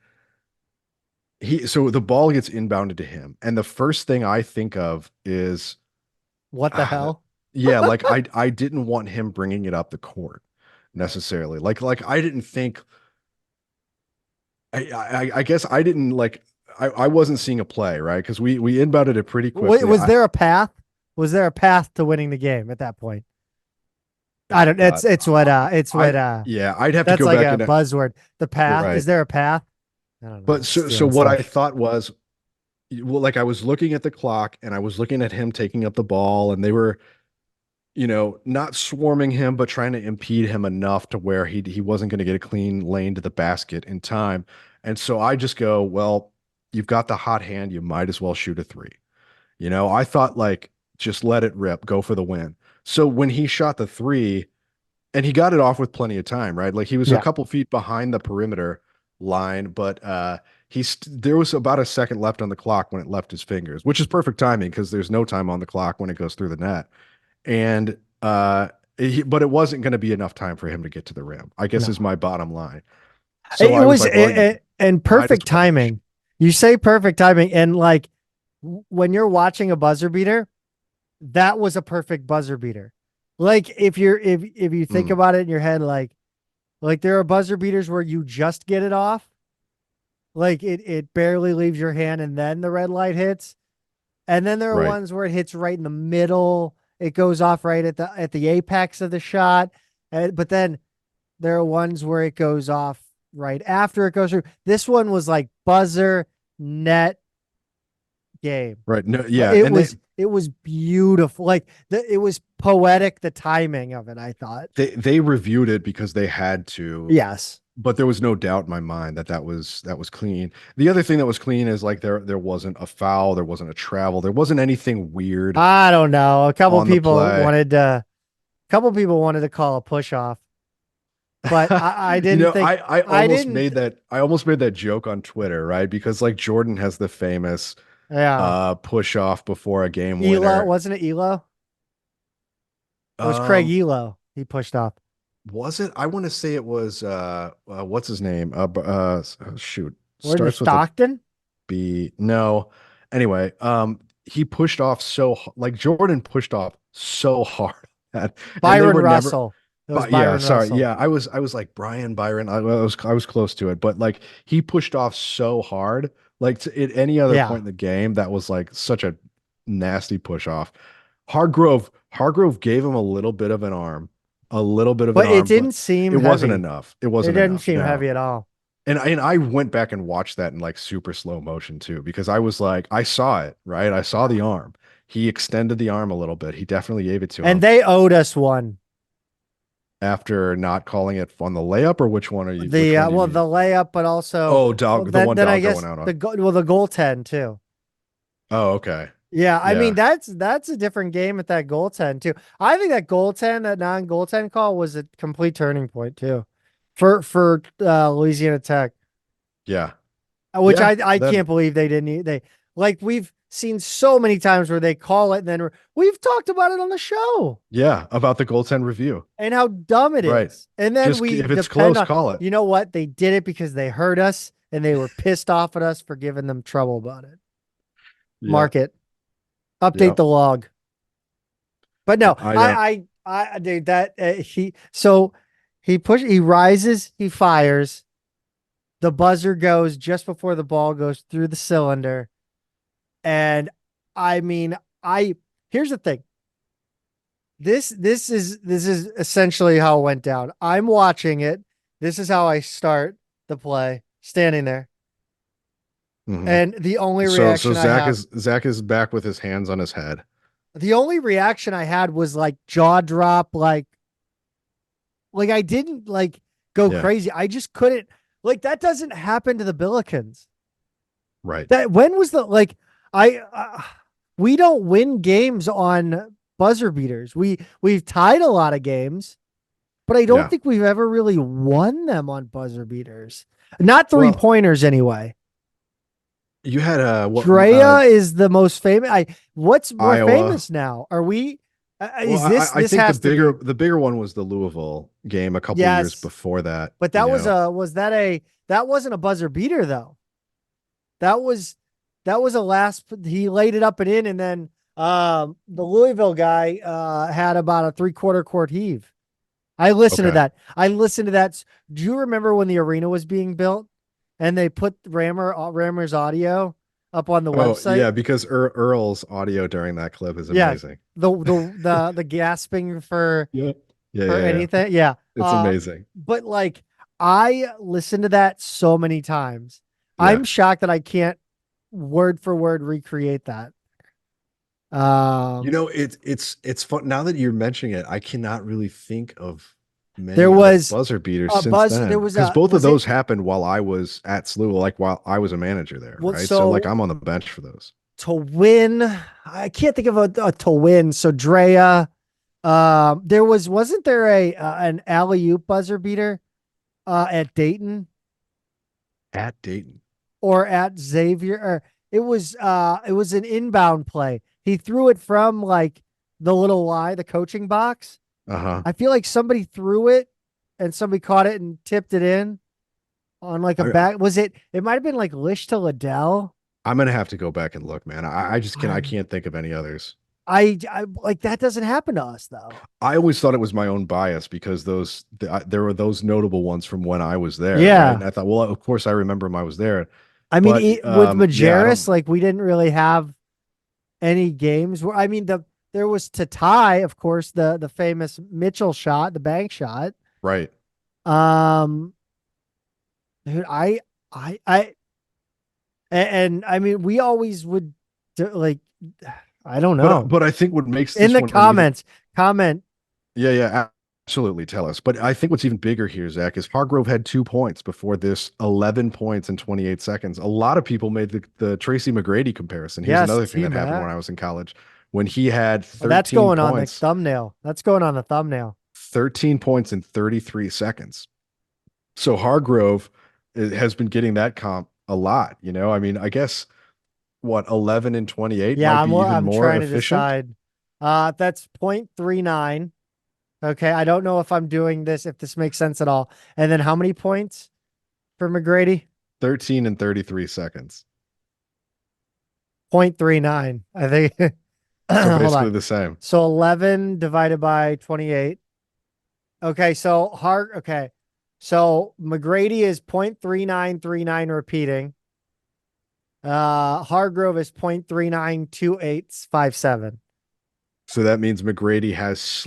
so the ball gets inbounded to him. And the first thing I think of is, What the ah, hell? yeah, like I didn't want him bringing it up the court necessarily. Like I didn't think, I guess I didn't like, I wasn't seeing a play, right? Because we inbounded it pretty quickly. Was there a path? Was there a path to winning the game at that point? I Oh don't. God. It's what Yeah, I'd have to that's go like back a and buzzword. The path. Is right. there a path? I don't know. But I'm so stealing what I stuff. thought was, well, like I was looking at the clock and I was looking at him taking up the ball, and they were, not swarming him, but trying to impede him enough to where he wasn't going to get a clean lane to the basket in time. And so I just go, well, you've got the hot hand, you might as well shoot a three. I thought like just let it rip, go for the win. So when he shot the three, and he got it off with plenty of time, right? Like he was a Yeah. couple feet behind the perimeter line, but there was about a second left on the clock when it left his fingers, which is perfect timing because there's no time on the clock when it goes through the net. And but it wasn't going to be enough time for him to get to the rim, I guess is No. my bottom line. So It I was was like, well, you and might as perfect well. timing. You say perfect timing, and like when you're watching a buzzer beater, that was a perfect buzzer beater. Like if you think Mm, about it in your head, like there are buzzer beaters where you just get it off, like it barely leaves your hand, and then the red light hits, and then there are right. ones where it hits right in the middle. It goes off right at the apex of the shot, but then there are ones where it goes off right after it goes through. This one was like buzzer net game. Right. No, Like, yeah. And it was beautiful. Like it was poetic. The timing of it, I thought. they reviewed it because they had to, Yes. but there was no doubt in my mind that was clean. The other thing that was clean is like there wasn't a foul, there wasn't a travel, there wasn't anything weird I don't know. on the play. A couple people wanted to call a push off, but I You didn't know, think I didn't. I almost made that joke on Twitter, right? Because like Jordan has the famous Yeah. push off before a game Elo, winner. wasn't it Elo? It was Craig Um, Elo. He pushed off. was it? I want to say it was what's his name? Shoot. Or Starts with a Stockton? B. No. Anyway, he pushed off like Jordan pushed off so hard that, and they Byron were never. Russell. It was But yeah, Byron sorry. Russell. Yeah, I was like Brian Byron. I was close to it, but like he pushed off so hard. Like at any other point Yeah. in the game, that was like such a nasty push off. Hargrove gave him a little bit of an But it arm, but didn't seem it wasn't heavy. enough. It It wasn't didn't enough. seem No. heavy at all. And I went back and watched that in like super slow motion too, because I was like, I saw it, right? I saw the arm. He extended the arm a little bit. He definitely gave it to And him. they owed us one. after not calling it on the layup, or which one are you? Which The one do you well, the mean? layup, but also Oh, well, dog, the then one then I dog guess going out the on. the goaltend too. Oh, okay. Yeah, I mean Yeah. that's a different game at that goaltend too. I think that non-goaltend call was a complete turning point too, for Louisiana Tech, Yeah. which Yeah. I That, can't believe they didn't they like we've seen so many times where they call it and then we've talked about it on the show yeah. About the goaltend review. and how dumb it Right. is, and then Just we if it's depend close, on call it. you know what they did it because they heard us and they were pissed off at us for giving them trouble about it. Yeah. Mark it, update Yeah. the log. But no, I dude, that he rises, he fires, the buzzer goes just before the ball goes through the cylinder. And I mean, here's the thing. This is essentially how it went down. I'm watching it. This is how I start the play, standing there. mhm. And the only So reaction I have, Zach is back with his hands on his head. the only reaction I had was like jaw drop, like I didn't like go Yeah. crazy. I just couldn't like that doesn't happen to the Billikens. Right. That when was the like I we don't win games on buzzer beaters. We've tied a lot of games, but I don't Yeah. think we've ever really won them on buzzer beaters. Not three Well, pointers anyway. you had what Drea is the most famous. What's more Iowa. famous now? Are we? Well, Is this I this think has to be the bigger one was the Louisville game a couple years yes, before that, but you that was know. that wasn't a buzzer beater though. That was a last he laid it up and in and then the Louisville guy had about a 3/4 court heave. I listened to Okay. that. I listened to that. Do you remember when the arena was being built and they put Rammer's audio up on the Oh, website? yeah, because Earl's audio during that clip is Yeah. amazing. The gasping Yeah. Yeah, for yeah, yeah. anything. Yeah. It's amazing. But like I listened to that so many times. Yeah. I'm shocked that I can't word for word recreate that. You know, it's fun now that you're mentioning it. I cannot really think of There many other was buzzer beaters a since buzz. There then was because a both of was it those happened while I was at SLU, like while I was a manager there, well right? So like so I'm on the bench for those. to win? I can't think of a to win. So Drea, there wasn't there a an alley oop buzzer beater at Dayton At Dayton. or at Xavier? Or it was an inbound play. He threw it from like the little Y, the coaching box. Uh-huh. I feel like somebody threw it and somebody caught it and tipped it in on like a I, back. Was it? It might have been like Lish to Liddell. I'm gonna have to go back and look, man. I just I I'm, can't think of any others. I like that doesn't happen to us though. I always thought it was my own bias because there were those notable ones from when I was there, right? Yeah. And I thought, well, of course I remember them I was there. I mean, But with yeah, I Majerus, don't like we didn't really have any games where I mean there was to tie, of course, the famous Mitchell shot, the bank shot. right. Um, dude, I and I mean we always would do, like I don't know. But I think what makes In this the one an even comments, comment. yeah, yeah, absolutely tell us. But I think what's even bigger here, Zach, is Hargrove had 2 points before this 11 points in 28 seconds. A lot of people made the Tracy McGrady comparison. Here's Yes, another thing that T happened Mac. when I was in college. When he had Well, that's 13 going on the points, thumbnail. That's going on the thumbnail. 13 points in 33 seconds. So Hargrove has been getting that comp a lot, you know? I mean, I guess what 11 and 28 Yeah, might be even I'm more trying to efficient. decide. That's 0.39. Okay, I don't know if I'm doing this, if this makes sense at all. And then how many points for McGrady? 13 and 33 seconds. 0.39. I think. So Hold basically on. the same. So 11 divided by 28. Okay, so okay. So McGrady is 0.3939 repeating. Hargrove is 0.392857. So that means McGrady has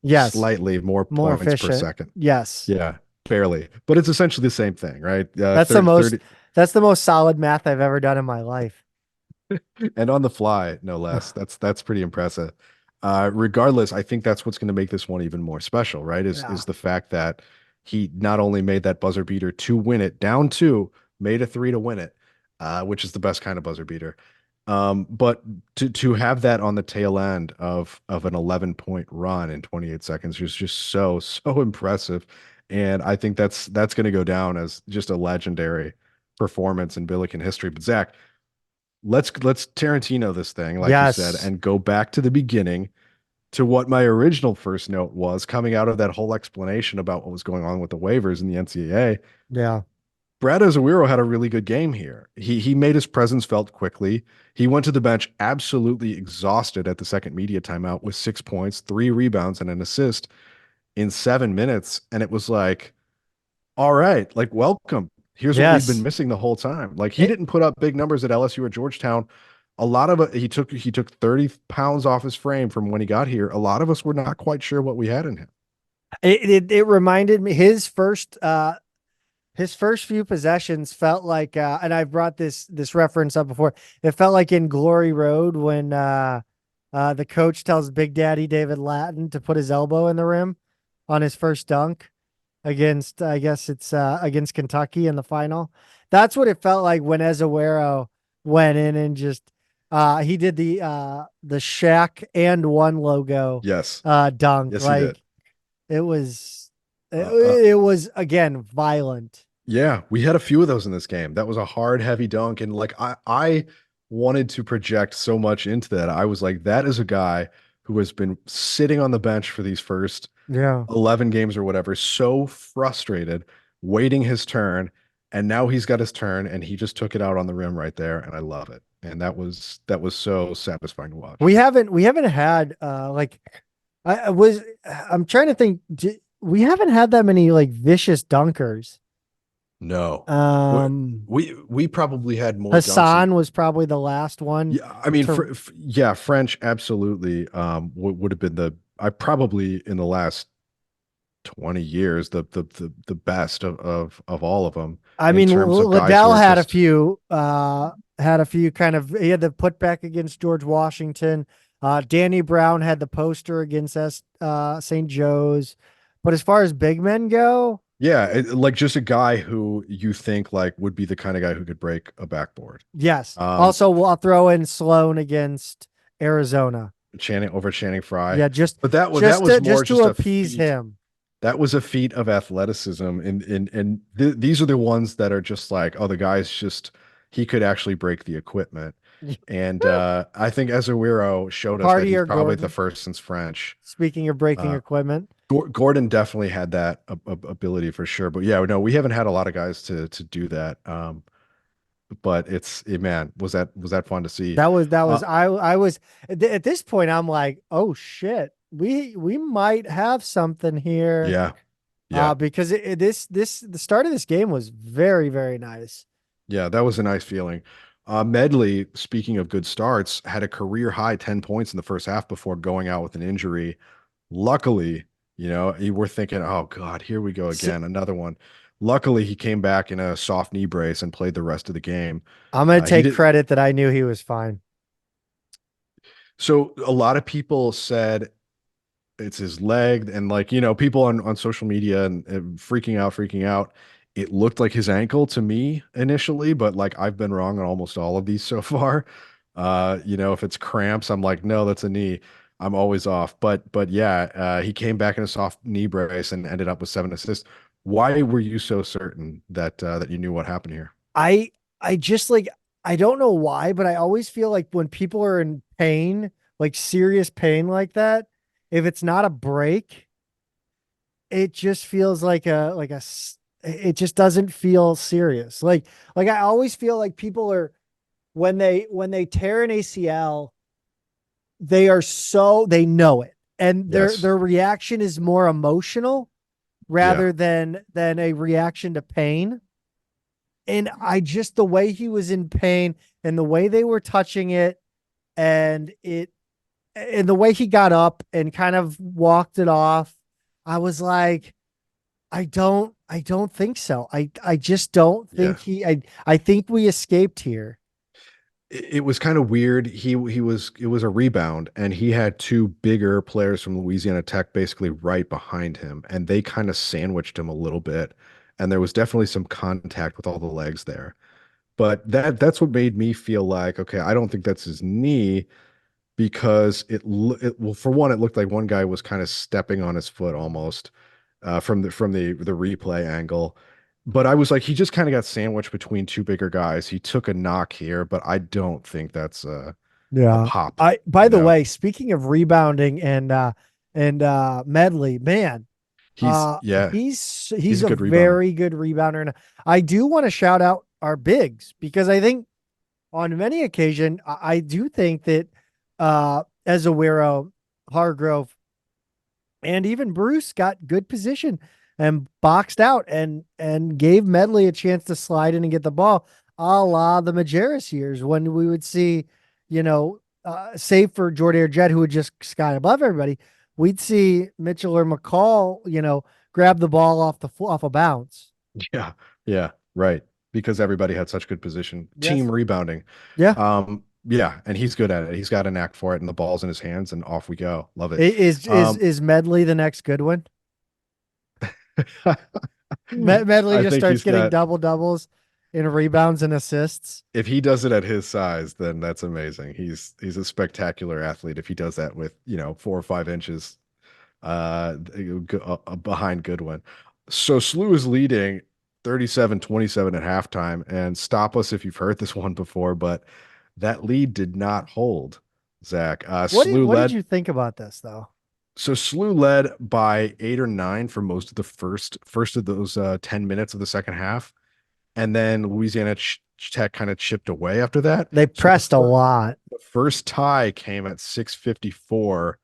Yes, slightly more more points per efficient. second. Yes. Yeah, barely. But it's essentially the same thing, right? That's the 30, most 30 that's the most solid math I've ever done in my life. and on the fly, no less. That's pretty impressive. Regardless, I think that's what's going to make this one even more special, right? Is Yeah. the fact that he not only made that buzzer beater to win it, down two, made a three to win it, which is the best kind of buzzer beater. But to have that on the tail end of an 11-point run in 28 seconds was just so impressive. And I think that's going to go down as just a legendary performance in Billiken history. But Zach, let's Tarantino this thing, like you said, Yes. and go back to the beginning to what my original first note was coming out of that whole explanation about what was going on with the waivers in the NCAA. Yeah. Brad Azuero had a really good game here. He made his presence felt quickly. He went to the bench absolutely exhausted at the second media timeout with 6 points, 3 rebounds, and an assist in 7 minutes. And it was like, all right, like welcome. Here's what we've been Yes. missing the whole time. Like he It, didn't put up big numbers at LSU or Georgetown. A lot of it, he took 30 pounds off his frame from when he got here. A lot of us were not quite sure what we had in him. it reminded me his first few possessions felt like and I've brought this reference up before. It felt like in Glory Road when the coach tells Big Daddy David Lattin to put his elbow in the rim on his first dunk against I guess it's against Kentucky in the final. That's what it felt like when Ezequiel went in and just he did the Shaq and one logo Yes. dunk. Yes, he did. Like it was Uh, uh, it was again violent. yeah, we had a few of those in this game. That was a hard, heavy dunk. And like I wanted to project so much into that. I was like, that is a guy who has been sitting on the bench for these first Yeah. 11 games or whatever, so frustrated, waiting his turn. And now he's got his turn and he just took it out on the rim right there. And I love it. And that was so satisfying to watch. We haven't had like I was I'm trying to think we haven't had that many like vicious dunkers. No. we Um we probably had more dunks. Hassan was probably the last one Yeah, I mean, to yeah, French absolutely would have been I probably in the last 20 years the best of all of them I in mean terms of guys who Liddell are just had a few kind of he had the putback against George Washington. Danny Brown had the poster against St. Joe's. But as far as big men go, yeah, like just a guy who you think like would be the kind of guy who could break a backboard. yes. Um, Also, I'll throw in Sloan against Arizona. Channing Frye, Yeah, but that was more just to just a appease feat. him. That was a feat of athleticism, and these are the ones that are just like, oh, the guy's just he could actually break the equipment. And I think Ezequiel showed us that Cardi he's or probably the Gordon. first since French. Speaking of breaking Uh, equipment, Gordon definitely had that ability for sure. But yeah, no, we haven't had a lot of guys to do that. But man, was that fun to see? that was Uh, I was at this point I'm like, oh shit, we might have something here. yeah, yeah, Because this the start of this game was very, very nice. yeah, that was a nice feeling. Medley, speaking of good starts, had a career high 10 points in the first half before going out with an injury. Luckily, you were thinking, oh God, here we go So, again, another one. Luckily, he came back in a soft knee brace and played the rest of the game. I'm gonna He take did. credit that I knew he was fine. So a lot of people said it's his leg, and like people on social media and freaking out. It looked like his ankle to me initially, but like I've been wrong on almost all of these so far. If it's cramps, I'm like, no, that's a knee. I'm always off. But yeah, he came back in a soft knee brace and ended up with 7 assists. Why were you so certain that you knew what happened here? I I just like I don't know why, but I always feel like when people are in pain, like serious pain like that, if it's not a break, it just feels like it just doesn't feel serious. Like I always feel like people are when they tear an ACL, they know it. And their Yes. their reaction is more emotional Yeah. rather than a reaction to pain. And I just the way he was in pain and the way they were touching it and it and the way he got up and kind of walked it off, I was like, I don't think so. I just don't Yeah. think I think we escaped here. it was kind of weird. It was a rebound, and he had two bigger players from Louisiana Tech basically right behind him, and they kind of sandwiched him a little bit. And there was definitely some contact with all the legs there. But that's what made me feel like, okay, I don't think that's his knee because well, for one, it looked like one guy was kind of stepping on his foot almost from the replay angle. But I was like, he just kind of got sandwiched between two bigger guys. He took a knock here, but I don't think that's a Yeah. pop, By you the know. way, speaking of rebounding and Medley, man, Yeah, he's he's a a good rebounder. very good rebounder. And I do want to shout out our bigs because I think on many occasion I do think that Ezawero, Hargrove, and even Bruce got good position and boxed out and gave Medley a chance to slide in and get the ball, a la the Majerus years when we would see, save for Jordan or Jed, who would just sky above everybody, we'd see Mitchell or McCall, grab the ball off a bounce. Yeah, yeah, right. Because everybody had such good position. Yes. Team rebounding. Yeah. Yeah, and he's good at it. He's got a knack for it, and the ball's in his hands, and off we go. Love it. Um, Is Medley the next good one? Medley I just think starts he's getting got double doubles in rebounds and assists. if he does it at his size, then that's amazing. He's a spectacular athlete if he does that with, 4 or 5 inches behind Goodwin. So SLU is leading 37-27 at halftime, and stop us if you've heard this one before, but that lead did not hold, Zach. SLU What did led you think about this though? So SLU led by 8 or 9 for most of the first of those 10 minutes of the second half. And then Louisiana Tech kind of chipped away after that. They So pressed a lot. the first tie came at 6:54,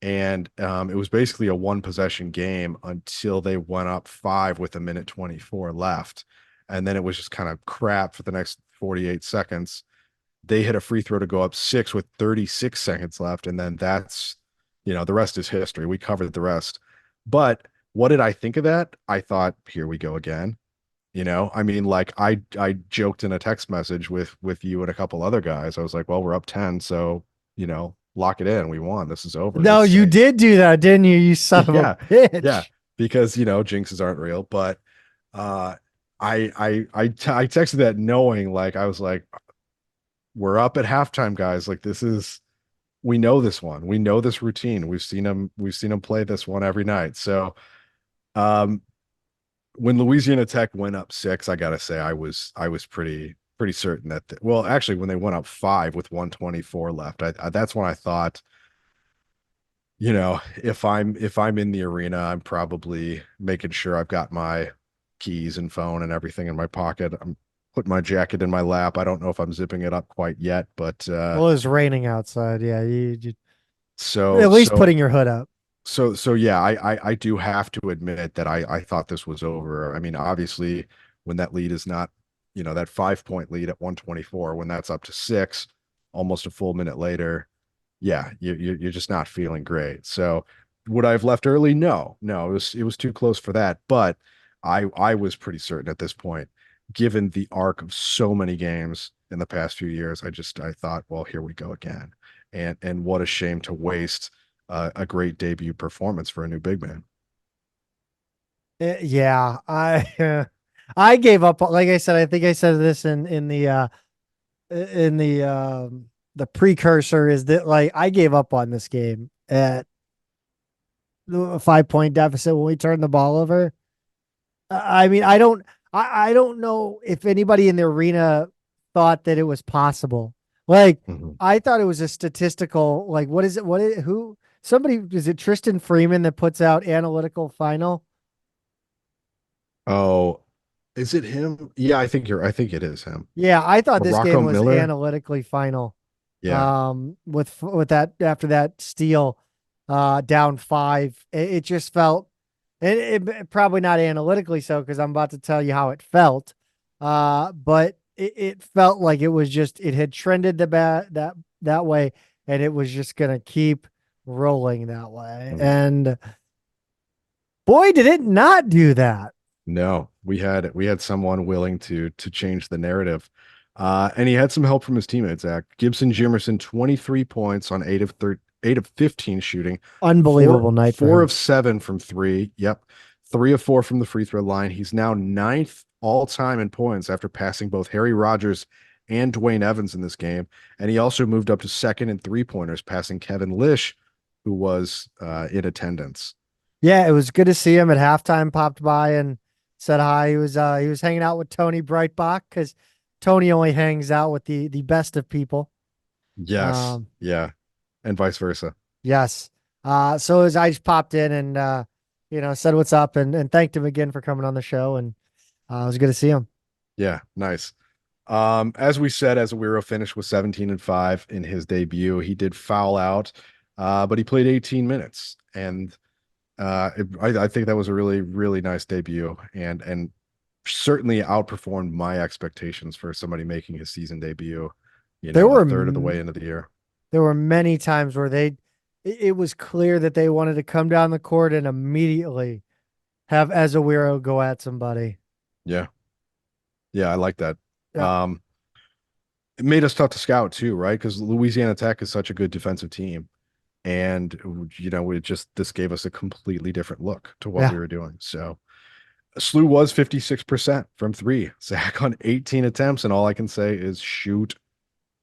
and it was basically a one possession game until they went up 5 with a minute 24 left. And then it was just kind of crap for the next 48 seconds. They hit a free throw to go up 6 with 36 seconds left. And then the rest is history. We covered the rest. But what did I think of that? I thought, here we go again. I mean, like I joked in a text message with you and a couple other guys. I was like, well, we're up 10, so lock it in. We won. This is over. No, Just you say, did do that, didn't you? You son of a yeah, yeah, bitch. because jinxes aren't real. But uh, I texted that knowing, like, I was like, we're up at halftime, guys. Like, we know this one. We know this routine. We've seen them play this one every night. So, um, when Louisiana Tech went up 6, I gotta say I was pretty certain that well, actually, when they went up 5 with 124 left, that's when I thought, if I'm in the arena, I'm probably making sure I've got my keys and phone and everything in my pocket. I'm putting my jacket in my lap. I don't know if I'm zipping it up quite yet, but Well, it's raining outside. Yeah, you so at least so putting your hood up. So yeah, I do have to admit that I thought this was over. I mean, obviously, when that lead is not, that 5 point lead at 124, when that's up to 6, almost a full minute later, yeah, you're just not feeling great. So would I have left early? No, it was too close for that. But I was pretty certain at this point, given the arc of so many games in the past few years, I thought, well, here we go again. And what a shame to waste a great debut performance for a new big man. Yeah, I gave up. Like I said, I think I said this in the precursor is that like I gave up on this game at the 5 point deficit when we turned the ball over. I mean, I don't know if anybody in the arena thought that it was possible. Like, Mhm. I thought it was a statistical, like, what is it? Somebody, is it Tristan Freeman that puts out analytical final? Oh, is it him? Yeah, I think it is him. Yeah, I thought Or this Rocco game was Miller. analytically final. Yeah. With that, after that steal, down 5, it just felt, it probably not analytically so, because I'm about to tell you how it felt. But it felt like it was just, it had trended that way, and it was just gonna keep rolling that way. Mhm. And boy, did it not do that. No, we had someone willing to change the narrative. And he had some help from his teammates, Zach. Gibson Jimerson, 23 points on 8 of 15 shooting, Unbelievable night for four him. of 7 from three. Yep. 3 of 4 from the free throw line. He's now ninth all time in points after passing both Harry Rogers and Dwayne Evans in this game. And he also moved up to second in 3-pointers, passing Kevin Lish, who was in attendance. Yeah, it was good to see him at halftime. Popped by and said hi. He was hanging out with Tony Breitbach because Tony only hangs out with the best of people. Yes. Um, Yeah. And vice versa. yes. So as I just popped in and said what's up and thanked him again for coming on the show, and it was good to see him. Yeah. Nice. As we said, Azawiro finished with 17-5 in his debut. He did foul out, but he played 18 minutes. And I think that was a really, really nice debut and certainly outperformed my expectations for somebody making his season debut, There a were third of the way into the year. there were many times where it was clear that they wanted to come down the court and immediately have Azawiro go at somebody. Yeah. Yeah, I like that. Yeah. Um, it made us tough to scout too, right? Because Louisiana Tech is such a good defensive team. And this gave us a completely different look to what we Yeah. were doing. So SLU was 56% from three, Zach on 18 attempts, and all I can say is shoot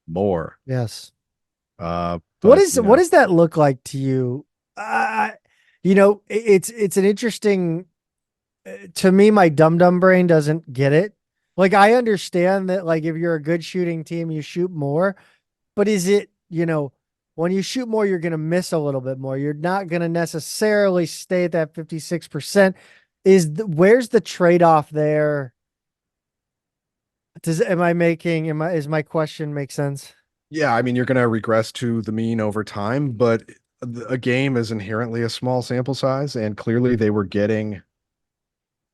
more. Yes. What But what does that look like to you? It's an interesting to me, my dum brain doesn't get it. Like I understand that like if you're a good shooting team, you shoot more, but is it, when you shoot more, you're gonna miss a little bit more. You're not gonna necessarily stay at that 56%. Where's the trade-off there? Is my question make sense? Yeah, I mean, you're going to regress to the mean over time, but a game is inherently a small sample size, and clearly they were getting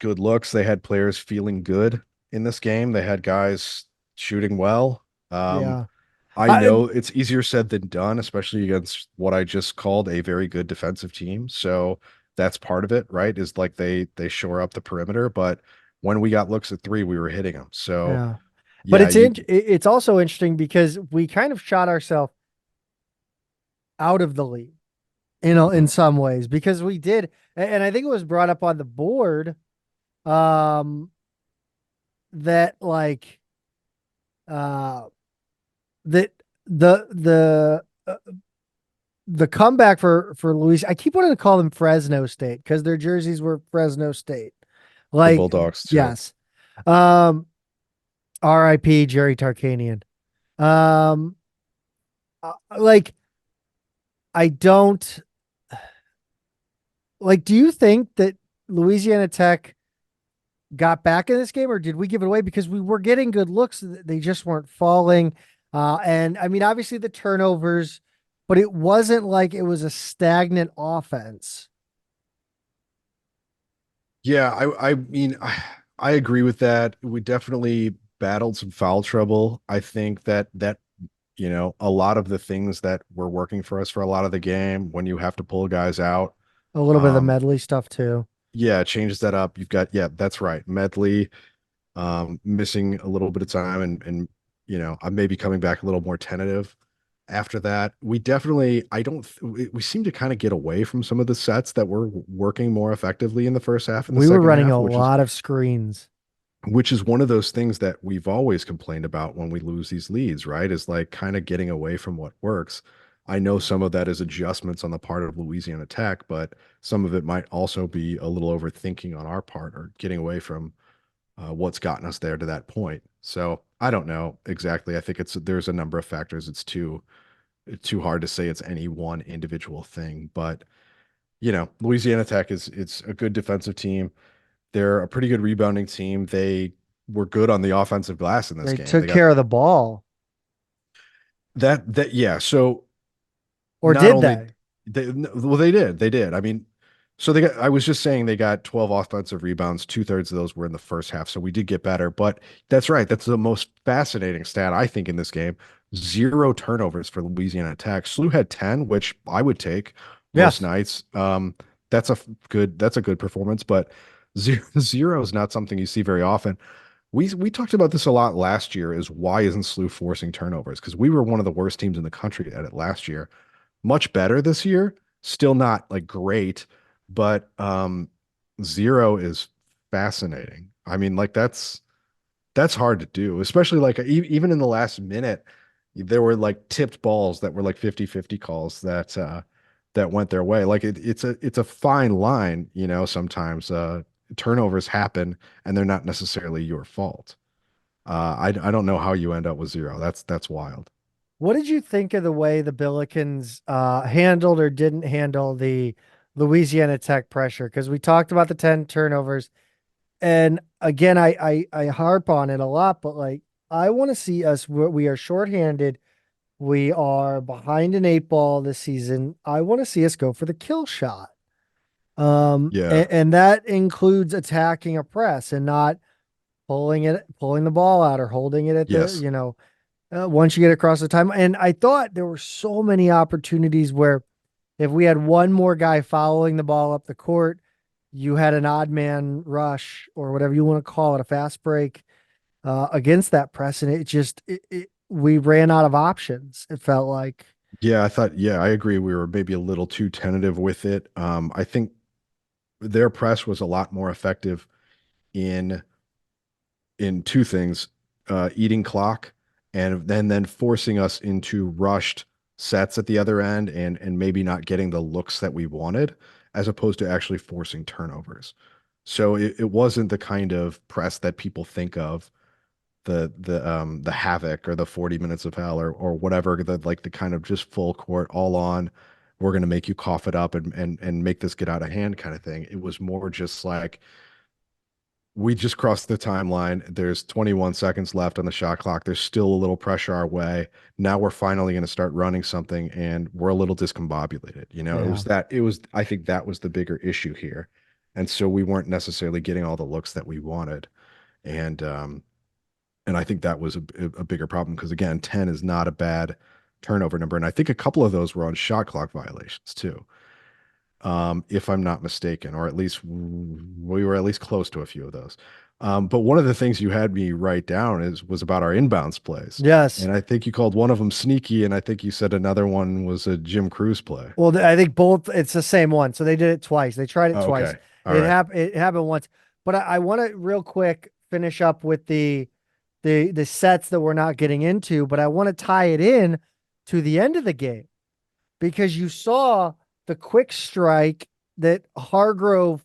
good looks. They had players feeling good in this game. They had guys shooting well. Yeah. I I, know it's easier said than done, especially against what I just called a very good defensive team. So that's part of it, right? Is like they shore up the perimeter, but when we got looks at three, we were hitting them. So yeah. But yeah, you it's also interesting because we kind of shot ourselves out of the league, in some ways, because we did, and I think it was brought up on the board, um, that like, uh, that the comeback for Luis, I keep wanting to call them Fresno State because their jerseys were Fresno State. the Like, Bulldogs too. yes. Um, R.I.P. Jerry Tarkanian. Um, like I don't like. Do you think that Louisiana Tech got back in this game, or did we give it away because we were getting good looks? They just weren't falling. And I mean, obviously the turnovers, but it wasn't like it was a stagnant offense. Yeah, I mean, I agree with that. We definitely battled some foul trouble. I think that a lot of the things that were working for us for a lot of the game, when you have to pull guys out, A little bit of the um, medley stuff too. yeah, it changes that up. You've got, yeah, that's right. Medley, missing a little bit of time and I'm maybe coming back a little more tentative after that. We definitely, I don't, we seem to kind of get away from some of the sets that were working more effectively in the first half and the We were second running half, a lot of screens. which is one of those things that we've always complained about when we lose these leads, right? Is like kind of getting away from what works. I know some of that is adjustments on the part of Louisiana Tech, but some of it might also be a little overthinking on our part or getting away from what's gotten us there to that point. So I don't know exactly. I think there's a number of factors. It's too hard to say it's any one individual thing, but Louisiana Tech it's a good defensive team. They're a pretty good rebounding team. They were good on the offensive glass in this They game. took They got care of the ball, yeah. So or not did only they? they did. I mean, so I was just saying they got 12 offensive rebounds. 2/3 of those were in the first half. So we did get better, but that's right. That's the most fascinating stat I think in this game. 0 turnovers for Louisiana Tech. SLU had 10, which I would take most Yes. nights. That's a good performance, but zero is not something you see very often. We talked about this a lot last year is why isn't SLU forcing turnovers? Because we were one of the worst teams in the country at it last year. Much better this year, still not like great, but zero is fascinating. I mean, like that's hard to do, especially like even in the last minute, there were like tipped balls that were like 50-50 calls that went their way. Like it's a fine line, sometimes turnovers happen and they're not necessarily your fault. I don't know how you end up with zero. That's wild. What did you think of the way the Billikens handled or didn't handle the Louisiana Tech pressure? Because we talked about the 10 turnovers. And again, I harp on it a lot, but like I want to see us. We are shorthanded. We are behind an eight ball this season. I want to see us go for the kill shot. Yeah. And that includes attacking a press and not pulling the ball out or holding it at the, Yes. once you get across the time. And I thought there were so many opportunities where if we had one more guy following the ball up the court, you had an odd man rush or whatever you want to call it, a fast break against that press. And we ran out of options. It felt like, Yeah, I agree. We were maybe a little too tentative with it. I think their press was a lot more effective in two things, eating clock and then forcing us into rushed sets at the other end and maybe not getting the looks that we wanted, as opposed to actually forcing turnovers. So it wasn't the kind of press that people think of, the havoc or the 40 minutes of hell or whatever, the kind of just full court all on, we're gonna make you cough it up and make this get out of hand kind of thing. It was more just like we just crossed the timeline. There's 21 seconds left on the shot clock. There's still a little pressure our way. Now we're finally going to start running something and we're a little discombobulated. yeah. I think that was the bigger issue here. And so we weren't necessarily getting all the looks that we wanted. And, um, and I think that was a bigger problem because again, 10 is not a bad turnover number. And I think a couple of those were on shot clock violations too, if I'm not mistaken, or at least we were at least close to a few of those. But one of the things you had me write down was about our inbounds plays, Yes. and I think you called one of them sneaky, and I think you said another one was a Jim Cruz play. Well, I think both, it's the same one. So they did it twice. They tried it Oh, twice. okay, all right, It happened once. But I want to real quick finish up with the sets that we're not getting into, but I want to tie it in to the end of the game because you saw the quick strike that Hargrove,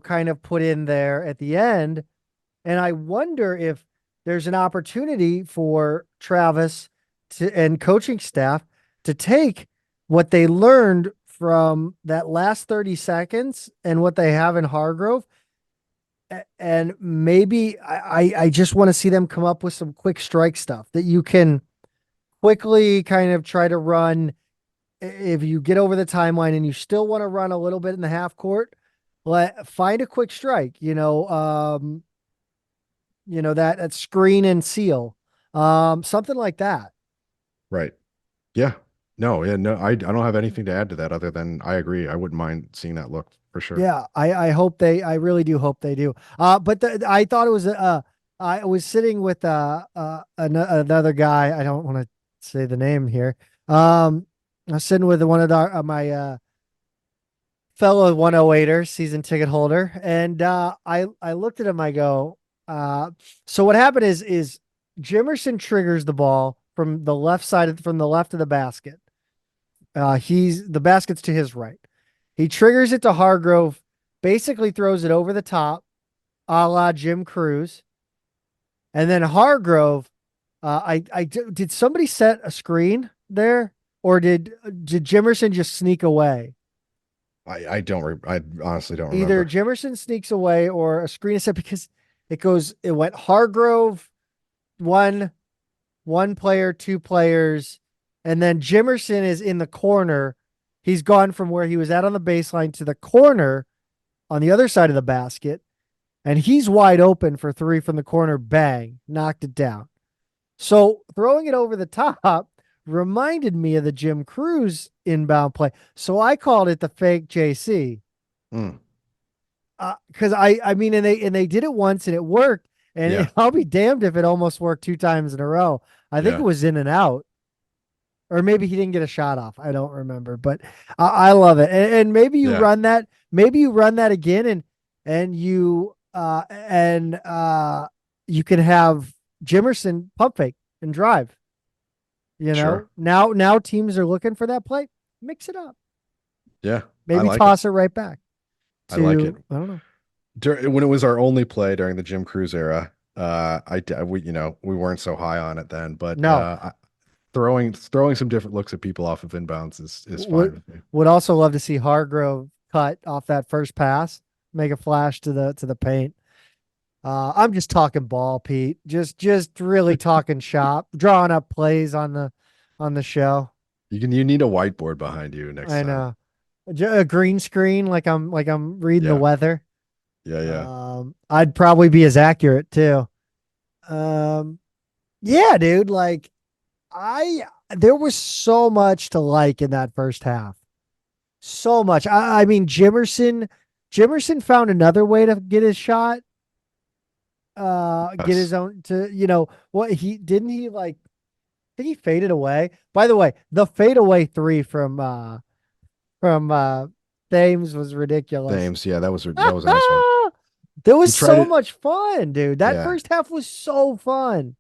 kind of put in there at the end. And I wonder if there's an opportunity for Travis and coaching staff to take what they learned from that last 30 seconds and what they have in Hargrove. And maybe I just want to see them come up with some quick strike stuff that you can quickly kind of try to run. If you get over the timeline and you still want to run a little bit in the half court, find a quick strike, that screen and seal, something like that. right, yeah, no, yeah, no, I don't have anything to add to that other than I agree. I wouldn't mind seeing that look for sure. Yeah, I hope I really do hope they do. But I thought it was I was sitting with another guy. I don't want to say the name here. I was sitting with one of my fellow 108er season ticket holder, and I looked at him. I go, so what happened is Jimerson triggers the ball from the from the left of the basket. The basket's to his right. He triggers it to Hargrove, basically throws it over the top, a la Jim Cruz. And then Hargrove, did somebody set a screen there, or did Jimerson just sneak away? I honestly don't Either remember. Jimerson sneaks away or a screen is set because it went Hargrove, one player, two players, and then Jimerson is in the corner. He's gone from where he was at on the baseline to the corner on the other side of the basket, and he's wide open for three from the corner. Bang, knocked it down. So throwing it over the top reminded me of the Jim Cruz inbound play. So I called it the fake JC. Mm, Because I mean, and they did it once and it worked. Yeah. I'll be damned if it almost worked 2 times in a row. I think it Yeah. was in and out, or maybe he didn't get a shot off. I don't remember, but I love it. And maybe you Yeah. run that. Maybe you run that again, and you can have Jimerson pump fake and drive. Sure. Now teams are looking for that play. Mix it up. Yeah. I Maybe like it. toss it right back I like it. to I don't know. When it was our only play during the Jim Cruz era, we we weren't so high on it then, but No, throwing some different looks at people off of inbounds is fine would with me. would also love to see Hargrove cut off that first pass, make a flash to the paint. I'm just talking ball, Pete. Just really talking shop, drawing up plays on the show. You need a whiteboard behind you next I time. know. A green screen like I'm reading the Yeah. weather. Yeah, yeah. I'd probably be as accurate too. Um, yeah, dude. Like I there was so much to like in that first half. So much. I mean, Jimerson found another way to get his shot. Get his Yes. own to what he didn't he like. I think he faded away. By the way, the fadeaway three from Thames was ridiculous. Thames. Yeah, that was a nice one. There He was tried so it. much fun, dude. That Yeah. first half was so fun.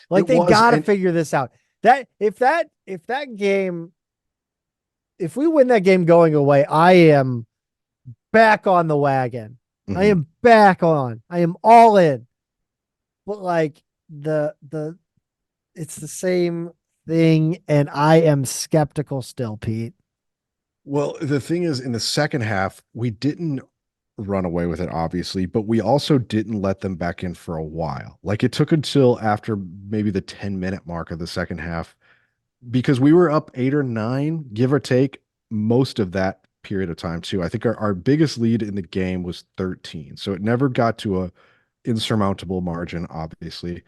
Like It they was. got to And figure this out. If that game, if we win that game going away, I am back on the wagon. I mhm. am back on. I am all in. But like the it's the same thing, and I am skeptical still, Pete. Well, the thing is, in the second half, we didn't run away with it, obviously, but we also didn't let them back in for a while. Like it took until after maybe the 10-minute mark of the second half because we were up 8 or 9, give or take, most of that period of time, too. I think our biggest lead in the game was 13. So it never got to a insurmountable margin, obviously.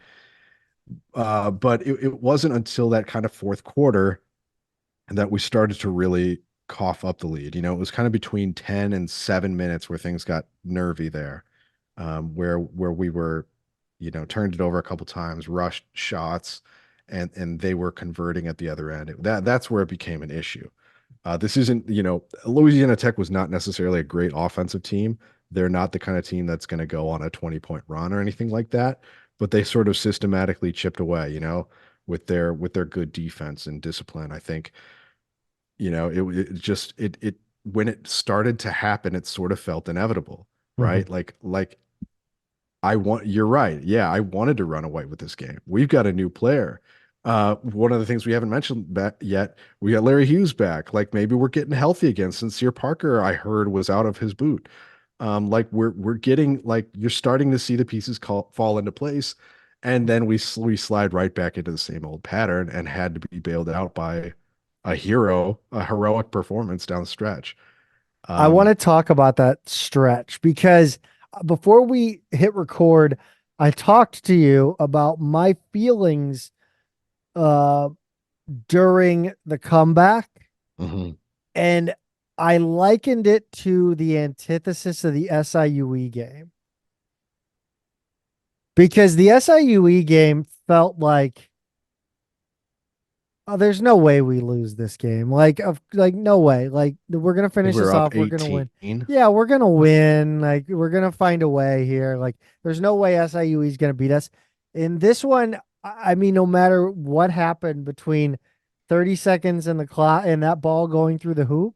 But it wasn't until that kind of fourth quarter that we started to really cough up the lead. It was kind of between 10 and 7 minutes where things got nervy there, where we were, turned it over a couple times, rushed shots, and they were converting at the other end. That's where it became an issue. This isn't, Louisiana Tech was not necessarily a great offensive team. They're not the kind of team that's going to go on a 20-point run or anything like that, but they sort of systematically chipped away, with their good defense and discipline. I think it just it when it started to happen, it sort of felt inevitable, Mhm. right? Like you're right. Yeah, I wanted to run away with this game. We've got a new player. One of the things we haven't mentioned back yet, we got Larry Hughes back. Like maybe we're getting healthy again. Sincere Parker, I heard, was out of his boot. Like we're getting like you're starting to see the pieces fall into place, and then we slide right back into the same old pattern and had to be bailed out by a heroic performance down the stretch. I want Um, to talk about that stretch because before we hit record, I talked to you about my feelings uh during the comeback, mhm. and I likened it to the antithesis of the SIUE game because the SIUE game felt like, oh, there's no way we lose this game. Like no way. Like we're gonna I think finish we this were up off. We're gonna win. 18. Yeah, we're gonna win. Like we're gonna find a way here. Like there's no way SIUE is gonna beat us. In this one, I mean, no matter what happened between 30 seconds and the clock and that ball going through the hoop,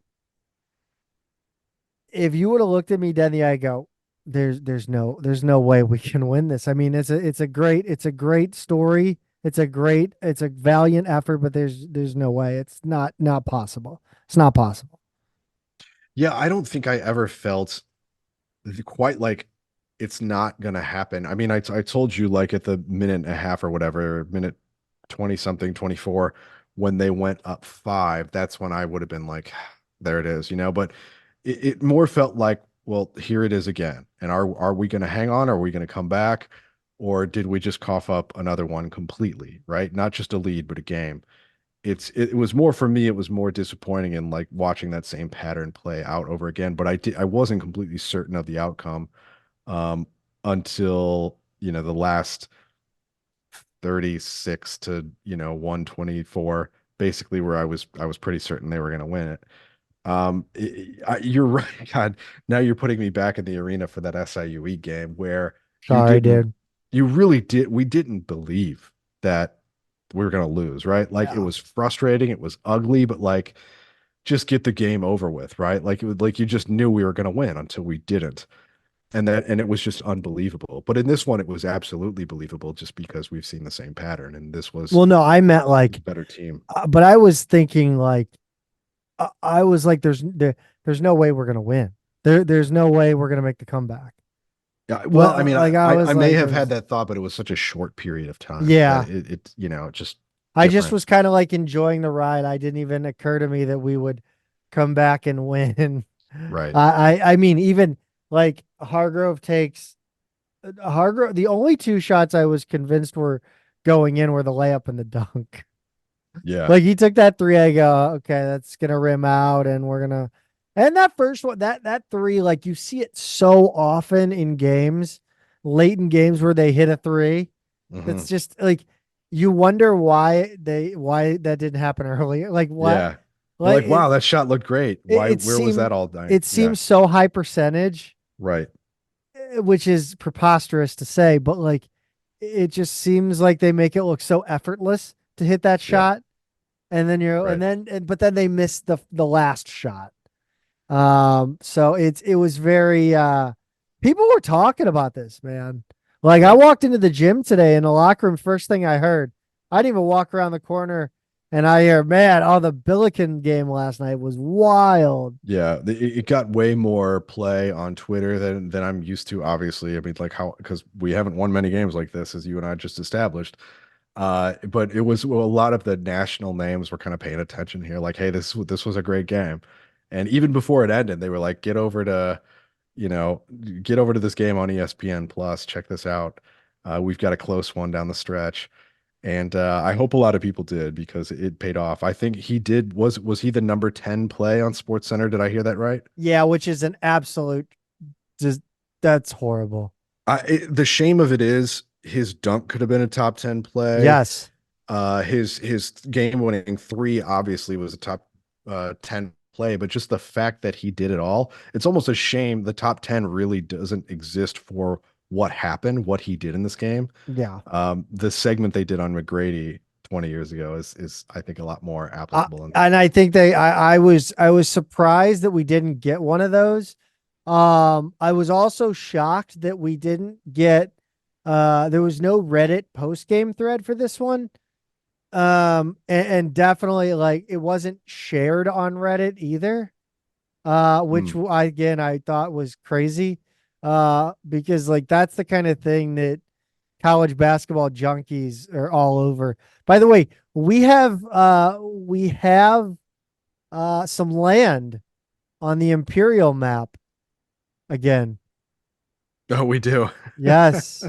if you would have looked at me dead in the eye, and go, there's no way we can win this. I mean, it's a great story. It's a valiant effort, but there's no way. It's not possible. It's not possible. Yeah, I don't think I ever felt quite like it's not gonna happen. I mean, I told you like at the minute and a half or whatever, minute 20 something, 24, when they went up 5, that's when I would have been like, there it is, but it more felt like, well, here it is again. And are we gonna hang on? Are we gonna come back? Or did we just cough up another one completely, right? Not just a lead, but a game. It was more for me, it was more disappointing in like watching that same pattern play out over again. But I wasn't completely certain of the outcome until the last 36 to 124, basically where I was pretty certain they were going to win it. You're right. God, now you're putting me back in the arena for that SIUE game where you Sorry, didn't, dude. you really did. We didn't believe that we were going to lose, right? Like it Yeah. was frustrating, it was ugly, but like just get the game over with, right? Like it was like you just knew we were going to win until we didn't. And it was just unbelievable. But in this one, it was absolutely believable just because we've seen the same pattern, and this was Well, no, I meant a like, better team. but I was thinking like, I was like, there's no way we're gonna win. There's no way we're gonna make the comeback. Yeah, well, I Well, mean, like I I was may like, have had there's, that thought, but it was such a short period of time that yeah. just I just different. was kind of like enjoying the ride. I didn't even occur to me that we would come back and win. Right. I mean, even like Hargrove takes Hargrove. The only two shots I was convinced were going in were the layup and the dunk. Yeah. Like he took that three, I go, okay, that's gonna rim out, and we're gonna. And that first one, that three, like you see it so often in games, late in games where they hit a three. That's Hmm. just like you wonder why that didn't happen earlier. Like what? Yeah. You're Like like, wow, that shot looked great. Why, it where was seemed that all night? it Yeah. seems so high percentage, Right. which is preposterous to say, but like it just seems like they make it look so effortless to hit that Yeah. shot, and then Right. but then they missed the last shot. So it was very people were talking about this, man. Like I Yeah. walked into the gym today in the locker room, first thing I heard, I didn't even walk around the corner and I hear, man, oh, the Billiken game last night was wild. Yeah, it got way more play on Twitter than I'm used to, obviously. I mean, like how because we haven't won many games like this, as you and I just established. But it was well, a lot of the national names were kind of paying attention here, like, hey, this was a great game. And even before it ended, they were like, you know, get over to this game on ESPN Plus, check this out. We've got a close one down the stretch. And I hope a lot of people did because it paid off. I think he did. Was he the number 10 play on Sports Center? Did I hear that right? Yeah, which is an absolute just that's horrible. The shame of it is his dunk could have been a top 10 play. Yes. His game winning three obviously was a top 10 play, but just the fact that he did it all, it's almost a shame the top 10 really doesn't exist for what happened, what he did in this game. Yeah. The segment they did on McGrady 20 years ago is I think a lot more applicable in this And I game. think I was surprised that we didn't get one of those. I was also shocked that we didn't get there was no Reddit post game thread for this one. And definitely like it wasn't shared on Reddit either. Which Hmm. I thought was crazy. Because like that's the kind of thing that college basketball junkies are all over. By the way, we have some land on the Imperial map again. Oh, we do. Yes.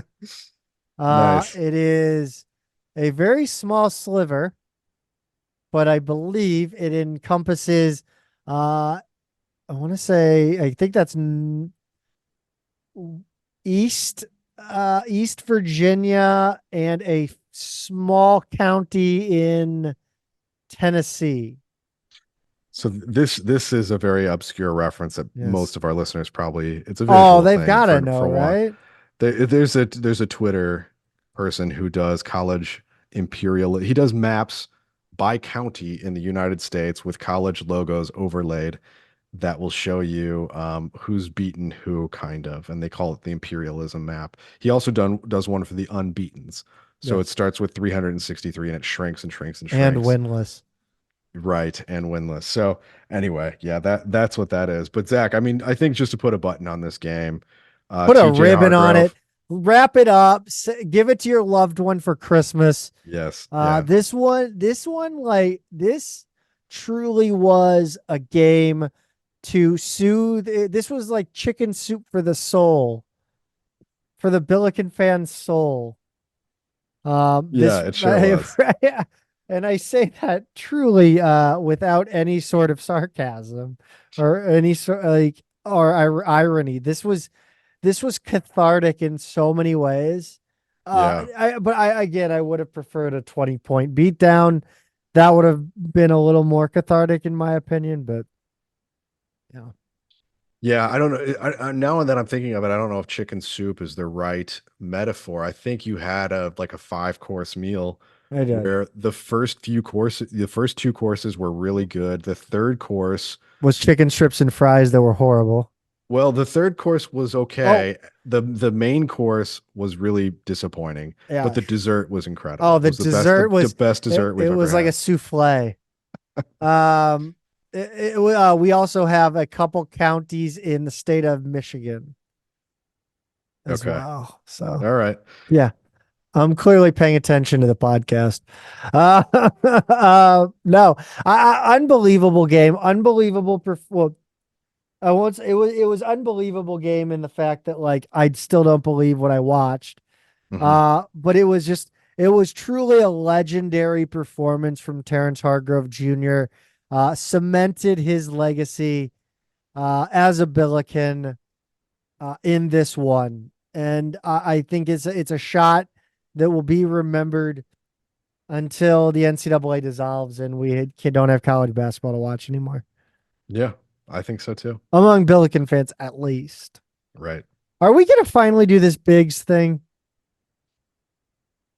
Nice. It is a very small sliver, but I believe it encompasses I want to say I think that's East East Virginia and a small county in Tennessee. So this is a very obscure reference that most Yes. of our listeners probably it's a Oh, visual they've thing got to for know, one. right? There's a Twitter person who does college imperial. He does maps by county in the United States with college logos overlaid that will show you who's beaten who, kind of, and they call it the imperialism map. He also does one for the unbeatens. So it Yes. starts with 363 and it shrinks and shrinks and And shrinks. winless. Right, and winless. So anyway, yeah, that's what that is. But Zach, I mean, I think just to put a button on this game, Put a TJ ribbon on it. Hargrove. Wrap it up. Give it to your loved one for Christmas. Yes, yeah, This one, like this truly was a game to soothe. This was like chicken soup for the soul, for the Billiken fan's soul. yeah, This, it sure was. and I say that truly, without any sort of sarcasm or any sort like or irony. This was cathartic in so many ways. Yeah. I would have preferred a 20-point beatdown. That would have been a little more cathartic in my opinion, but yeah. Yeah, I don't know. Now that I'm thinking of it, I don't know if chicken soup is the right metaphor. I think you had a like a 5 course meal I did. where the first 2 courses were really good. The third course, Was chicken strips and fries that were horrible. well, the third course was Oh, okay. The main course was really disappointing, but yeah. the dessert was incredible. Oh, It the was dessert the was best dessert it we've ever was like a had. souffle. Um, we also have a couple counties in the state of Michigan as Okay. well. So All right. yeah, I'm clearly paying attention to the podcast. No, unbelievable game, unbelievable. Well, it was unbelievable game in the fact that like I still don't believe what I watched. Hmm. But it was truly a legendary performance from Terrence Hargrove Jr. Cemented his legacy as a Billiken in this one, and I think it's a shot that will be remembered until the NCAA dissolves and don't have college basketball to watch anymore. Yeah, I think so too. Among Billiken fans, at least. Right. Are we going to finally do this Bigs thing?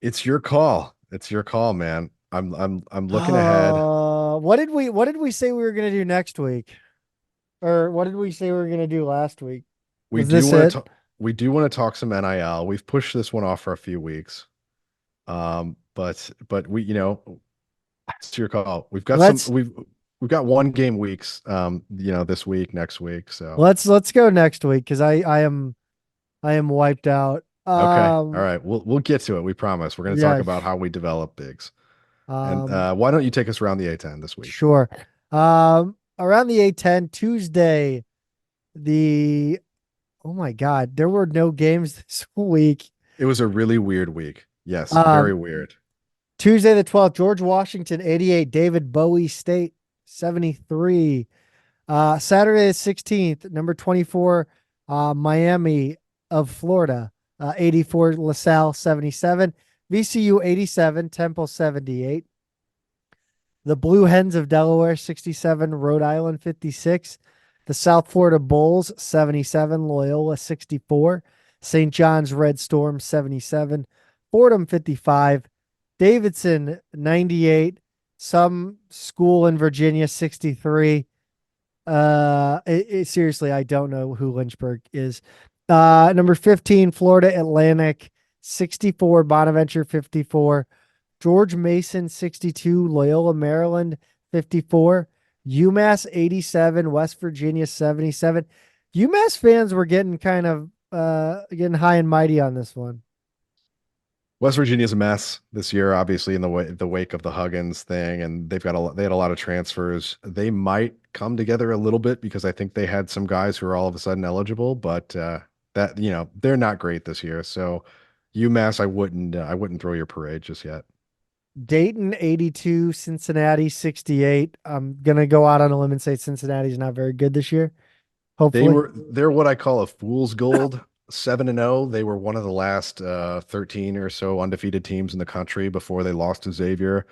It's your call. It's your call, man. I'm looking ahead. What did we say we were gonna do next week? Or what did we say we were gonna do last week? We Is do this want it? to talk we do want to talk some NIL. We've pushed this one off for a few weeks. But it's your call. Let's We've got 1 game weeks this week, next week. So let's go next week because I am wiped out. okay. All right. We'll get to it. We promise. We're going to talk Yeah, about how we develop bigs. And um why don't you take us around the A10 this week? sure. Around the A10 Tuesday, the oh my God, there were no games this week. It was a really weird week. Yes, very Um weird. Tuesday the 12th, George Washington 88, David Bowie State 73. Saturday the 16th, number 24, Miami of Florida, 84, LaSalle 77, VCU 87, Temple 78, the Blue Hens of Delaware 67, Rhode Island 56, the South Florida Bulls 77, Loyola 64, St. John's Red Storm 77, Fordham 55, Davidson 98, some school in Virginia 63. Seriously, I don't know who Lynchburg is. Number 15, Florida Atlantic 64, Bonaventure 54, George Mason 62, Loyola Maryland 54, UMass 87, West Virginia 77. UMass fans were getting kind of getting high and mighty on this one. West Virginia's a mess this year, obviously in the wake of the Huggins thing, and they had a lot of transfers. They might come together a little bit because I think they had some guys who are all of a sudden eligible, but that they're not great this year. So UMass, I wouldn't throw your parade just yet. Dayton 82, Cincinnati 68. I'm gonna go out on a limb and say Cincinnati's not very good this year. Hopefully. They're what I call a fool's gold, 7-0. They were one of the last 13 or so undefeated teams in the country before they lost to Xavier.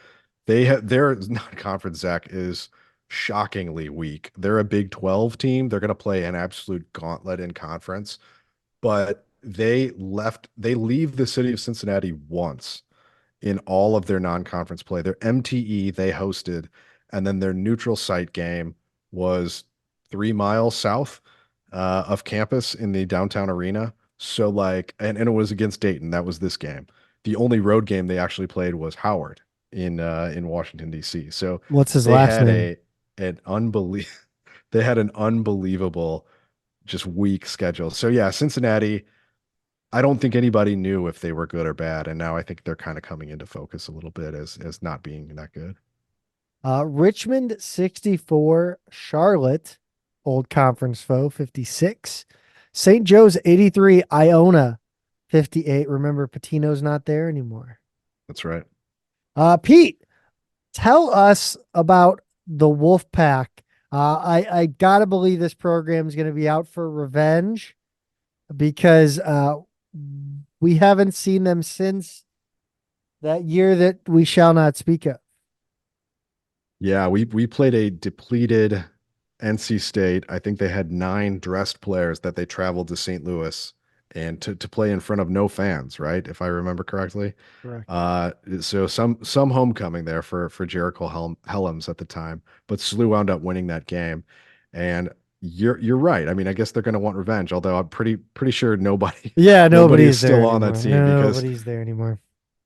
Their non-conference, Zach, is shockingly weak. They're a Big 12 team. They're going to play an absolute gauntlet in conference, but they leave the city of Cincinnati once in all of their non-conference play. Their MTE they hosted, and then their neutral site game was 3 miles south of campus in the downtown arena. So like, and it was against Dayton. That was this game. The only road game they actually played was Howard in Washington D.C. So What's his they last had name? an unbelievable they had an unbelievable just weak schedule. So yeah, Cincinnati. I don't think anybody knew if they were good or bad, and now I think they're kind of coming into focus a little bit as not being that good. Richmond 64, Charlotte, old conference foe 56, St. Joe's 83, Iona 58. Remember, Patino's not there anymore. That's right. Pete, tell us about the Wolf Pack. I gotta believe this program is going to be out for revenge because we haven't seen them since that year that we shall not speak of. Yeah, we played a depleted NC State. I think they had 9 dressed players that they traveled to St. Louis and to play in front of no fans, right? If I remember correctly. Correct. So some homecoming there for Jericho Helms at the time, but SLU wound up winning that game. And you're right. I mean, I guess they're going to want revenge, although I'm pretty sure nobody Yeah, nobody is nobody's there still on that anymore. team because Nobody's there anymore.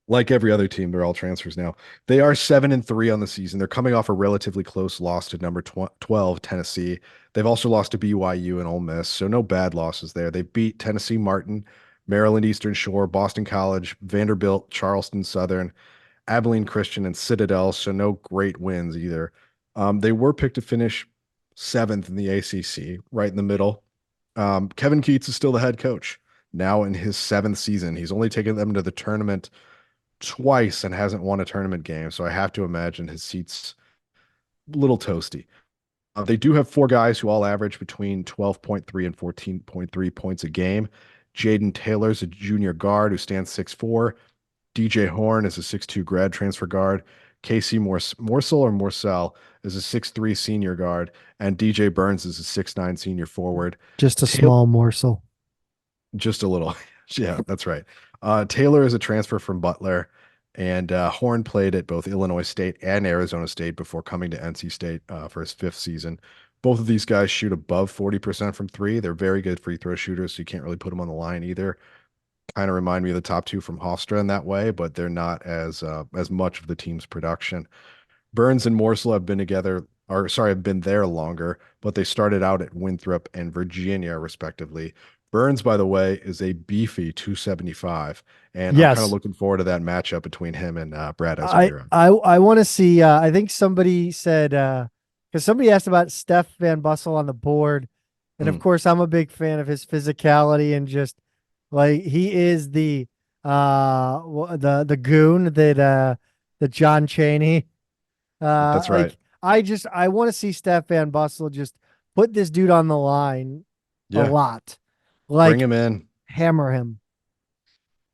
like every other team, they're all transfers now. They are 7-3 on the season. They're coming off a relatively close loss to number 12, Tennessee. They've also lost to BYU and Ole Miss, so no bad losses there. They beat Tennessee Martin, Maryland Eastern Shore, Boston College, Vanderbilt, Charleston Southern, Abilene Christian, and Citadel, so no great wins either. They were picked to finish 7th in the ACC, right in the middle. Kevin Keats is still the head coach now in his 7th season. He's only taken them to the tournament twice and hasn't won a tournament game. So I have to imagine his seat's a little toasty. They do have 4 guys who all average between 12.3 and 14.3 points a game. Jaden Taylor's a junior guard who stands 6'4". DJ Horn is a 6'2" grad transfer guard. Casey Morsell or Morsell is a 6'3" senior guard. And DJ Burns is a 6'9" senior forward. Just a Taylor, small morsel. just a little. Yeah, that's right. Taylor is a transfer from Butler, and Horn played at both Illinois State and Arizona State before coming to NC State for his 5th season. Both of these guys shoot above 40% from three. They're very good free throw shooters, so you can't really put them on the line either. Kind of remind me of the top 2 from Hofstra in that way, but they're not as much of the team's production. Burns and Morsel have been together, or sorry, have been there longer, but they started out at Winthrop and Virginia, respectively. Burns, by the way, is a beefy 275, and I'm kind of Yes. looking forward to that matchup between him and Brad I Ezemira. I want to see I think somebody said because somebody asked about Steph Van Bussel on the board. And of Mm, course I'm a big fan of his physicality and just like he is the goon that John Chaney that's right. like I want to see Steph Van Bussel just put this dude on the line a Yeah, lot. bring Like him in. hammer him.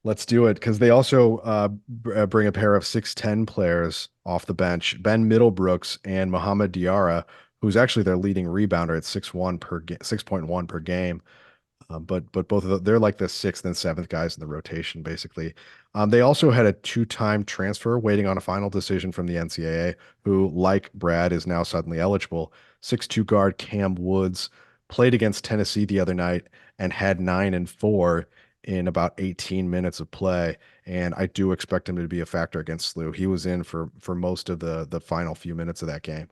Let's do it because they also bring a pair of 6'10" players off the bench, Ben Middlebrooks and Mohamed Diarra, who's actually their leading rebounder at 6.1 per game. But both of them, they're like the 6th and 7th guys in the rotation, basically. They also had a 2-time transfer waiting on a final decision from the NCAA, who, like Brad, is now suddenly eligible. 6'2" guard Cam Woods played against Tennessee the other night and had 9 and 4 in about 18 minutes of play. And I do expect him to be a factor against SLU. He was in for most of the final few minutes of that game.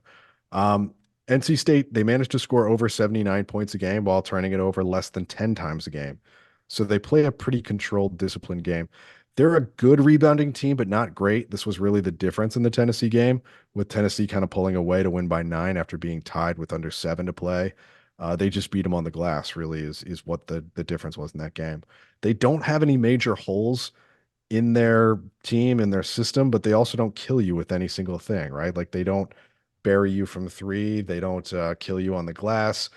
Um, NC State, they managed to score over 79 points a game while turning it over less than 10 times a game. So they play a pretty controlled, disciplined game. They're a good rebounding team, but not great. This was really the difference in the Tennessee game, with Tennessee kind of pulling away to win by 9 after being tied with under 7 to play. They just beat them on the glass, really, is what the difference was in that game. They don't have any major holes in their team, in their system, but they also don't kill you with any single thing, right? Like they don't bury you from three. They don't kill you on the glass.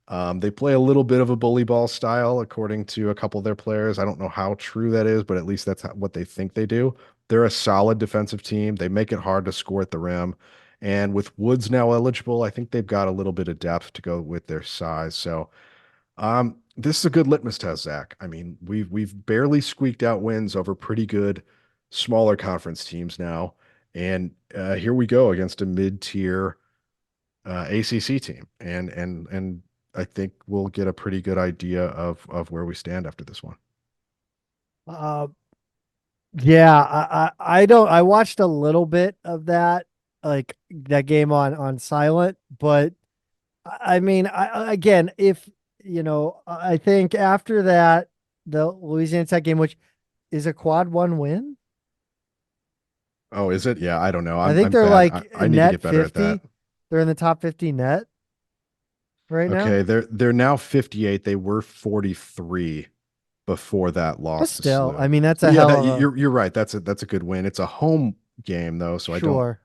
They play a little bit of a bully ball style, according to a couple of their players. I don't know how true that is, but at least that's what they think they do. They're a solid defensive team. They make it hard to score at the rim. And with Woods now eligible, I think they've got a little bit of depth to go with their size. So this is a good litmus test, Zach. I mean, we've barely squeaked out wins over pretty good smaller conference teams now, and here we go against a mid-tier ACC team, and I think we'll get a pretty good idea of where we stand after this one. Uh, yeah, I don't. I watched a little bit of that, like that game on silent. But I mean, again, if I think after that, the Louisiana Tech game, which is a quad one win, Oh, is it? Yeah, I don't know. I I'm think I'm they're bad. I, like I need to net get better at that. 50. They're in the top 50 net right now. Okay, they're now 58. They were 43 before that But loss to still, I SLU. mean, that's But a yeah, hell that of a you're right. That's a good win. It's a home game though, so I don't sure,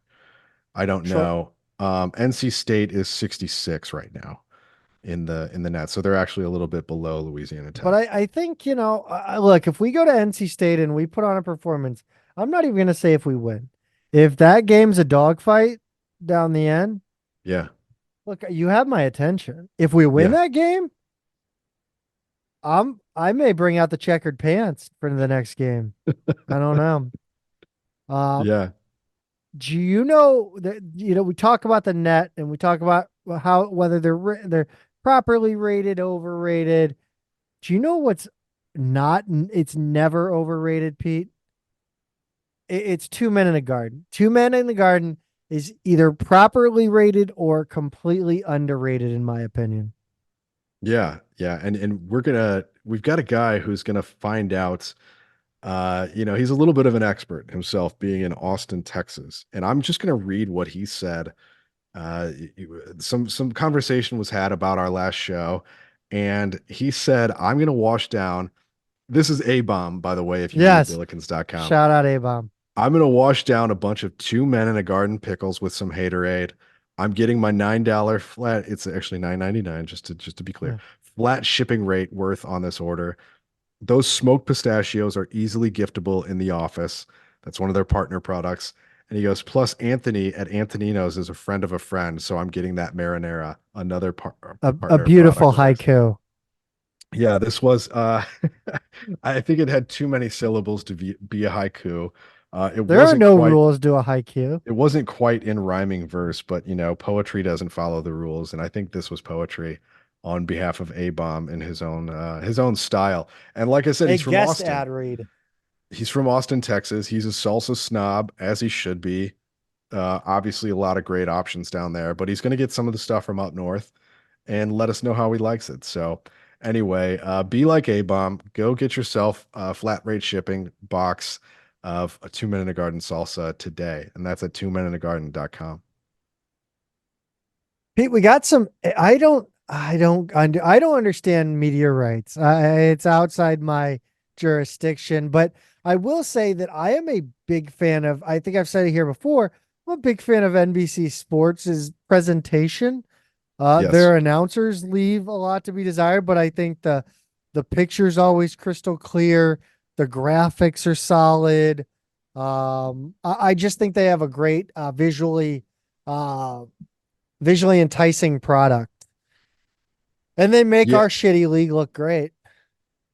I don't sure. know. NC State is 66 right now. in the net. So they're actually a little bit below Louisiana But Tech. I think, look, if we go to NC State and we put on a performance, I'm not even going to say if we win. If that game's a dogfight down the end, Yeah. look, you have my attention. If we win Yeah. that game, I may bring out the checkered pants for the next game. I don't know. Um, Yeah. do you know that we talk about the net and we talk about how whether they're properly rated, overrated. Do you know what's not? It's never overrated, Pete. It's two men in a garden. Two men in the garden is either properly rated or completely underrated, in my opinion. Yeah. Yeah. And we've got a guy who's gonna find out. He's a little bit of an expert himself, being in Austin, Texas. And I'm just gonna read what he said. Some conversation was had about our last show, and he said, "I'm gonna wash down." This is A Bomb, by the way, if you read Yes. Billikens.com. Shout out A-Bomb. I'm gonna wash down a bunch of two men in a garden pickles with some haterade. I'm getting my $9 flat. It's actually $9.99, just to be clear. Yeah. Flat shipping rate worth on this order. Those smoked pistachios are easily giftable in the office. That's one of their partner products. And he goes, plus Anthony at Antonino's is a friend of a friend. So I'm getting that marinara, another A partner beautiful product of theirs. haiku. Yeah, this was I think it had too many syllables to be a haiku. It There are wasn't no quite rules to a haiku. it wasn't quite in rhyming verse, but poetry doesn't follow the rules, and I think this was poetry on behalf of A-Bomb in his own style. And like I said, A he's from guest Austin. ad read. He's from Austin, Texas. He's a salsa snob, as he should be. Obviously, a lot of great options down there, but he's going to get some of the stuff from up north and let us know how he likes it. So, anyway, be like A-Bomb. Go get yourself a flat rate shipping box of a 2 Men in a Garden salsa today, and that's at 2meninthegarden.com. Pete, we got some. I don't understand media rights. It's outside my jurisdiction, but I will say that I am a big fan of. I think I've said it here before. I'm a big fan of NBC Sports' presentation. Yes. Their announcers leave a lot to be desired, but I think the picture's always crystal clear. The graphics are solid. I just think they have a great uh, visually enticing product, and they make Yeah. our shitty league look great.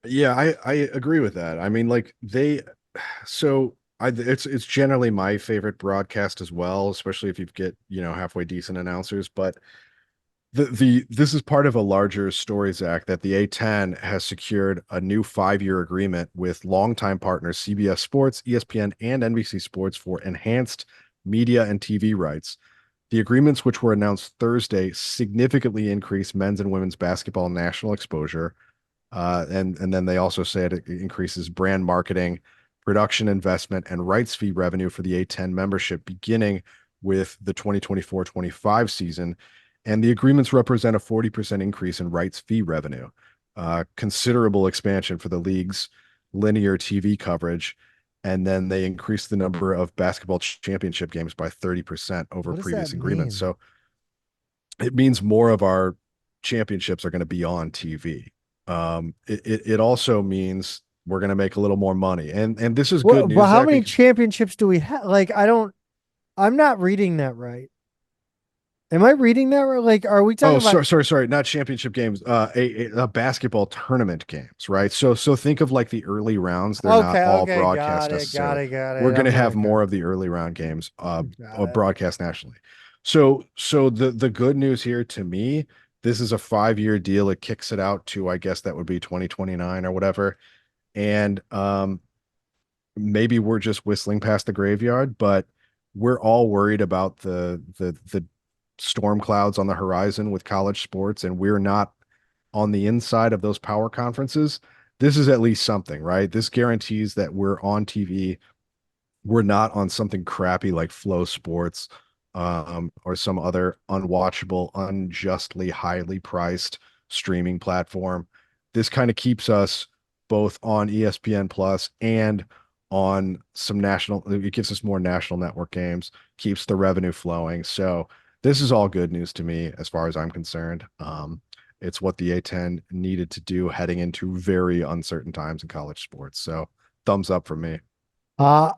Yeah, I agree with that. I mean, like it's generally my favorite broadcast as well, especially if you get, halfway decent announcers, but this is part of a larger story, Zach, that the A10 has secured a new 5-year agreement with longtime partners CBS Sports, ESPN, and NBC Sports for enhanced media and TV rights. The agreements, which were announced Thursday, significantly increase men's and women's basketball national exposure. And then they also say it increases brand marketing, production investment, and rights fee revenue for the A10 membership beginning with the 2024-25 season. And the agreements represent a 40% increase in rights fee revenue, considerable expansion for the league's linear TV coverage. And then they increase the number of basketball championship games by 30% over What does that previous agreements. mean? So it means more of our championships are going to be on TV. It also means we're going to make a little more money. And this is good But news, how Zach, many because championships do we have? Like, I'm not reading that right. Am I reading that right? Like, are we talking about? sorry, not championship games, a basketball tournament games, right? So think of like the early rounds. They're not all Okay, broadcast got it, got necessarily. it, got We're it. going to I'm have like, more of the early round games got or it. broadcast nationally. So the good news here to me, this is a 5-year deal. It kicks it out to, I guess that would be 2029 or whatever. And maybe we're just whistling past the graveyard, but we're all worried about the storm clouds on the horizon with college sports, and we're not on the inside of those power conferences. This is at least something, right? This guarantees that we're on TV. We're not on something crappy like Flow Sports, or some other unwatchable, unjustly highly priced streaming platform. This kind of keeps us both on ESPN Plus and on some national. It gives us more national network games, keeps the revenue flowing. So this is all good news to me as far as I'm concerned. It's what the A10 needed to do heading into very uncertain times in college sports. So thumbs up for me. Uh,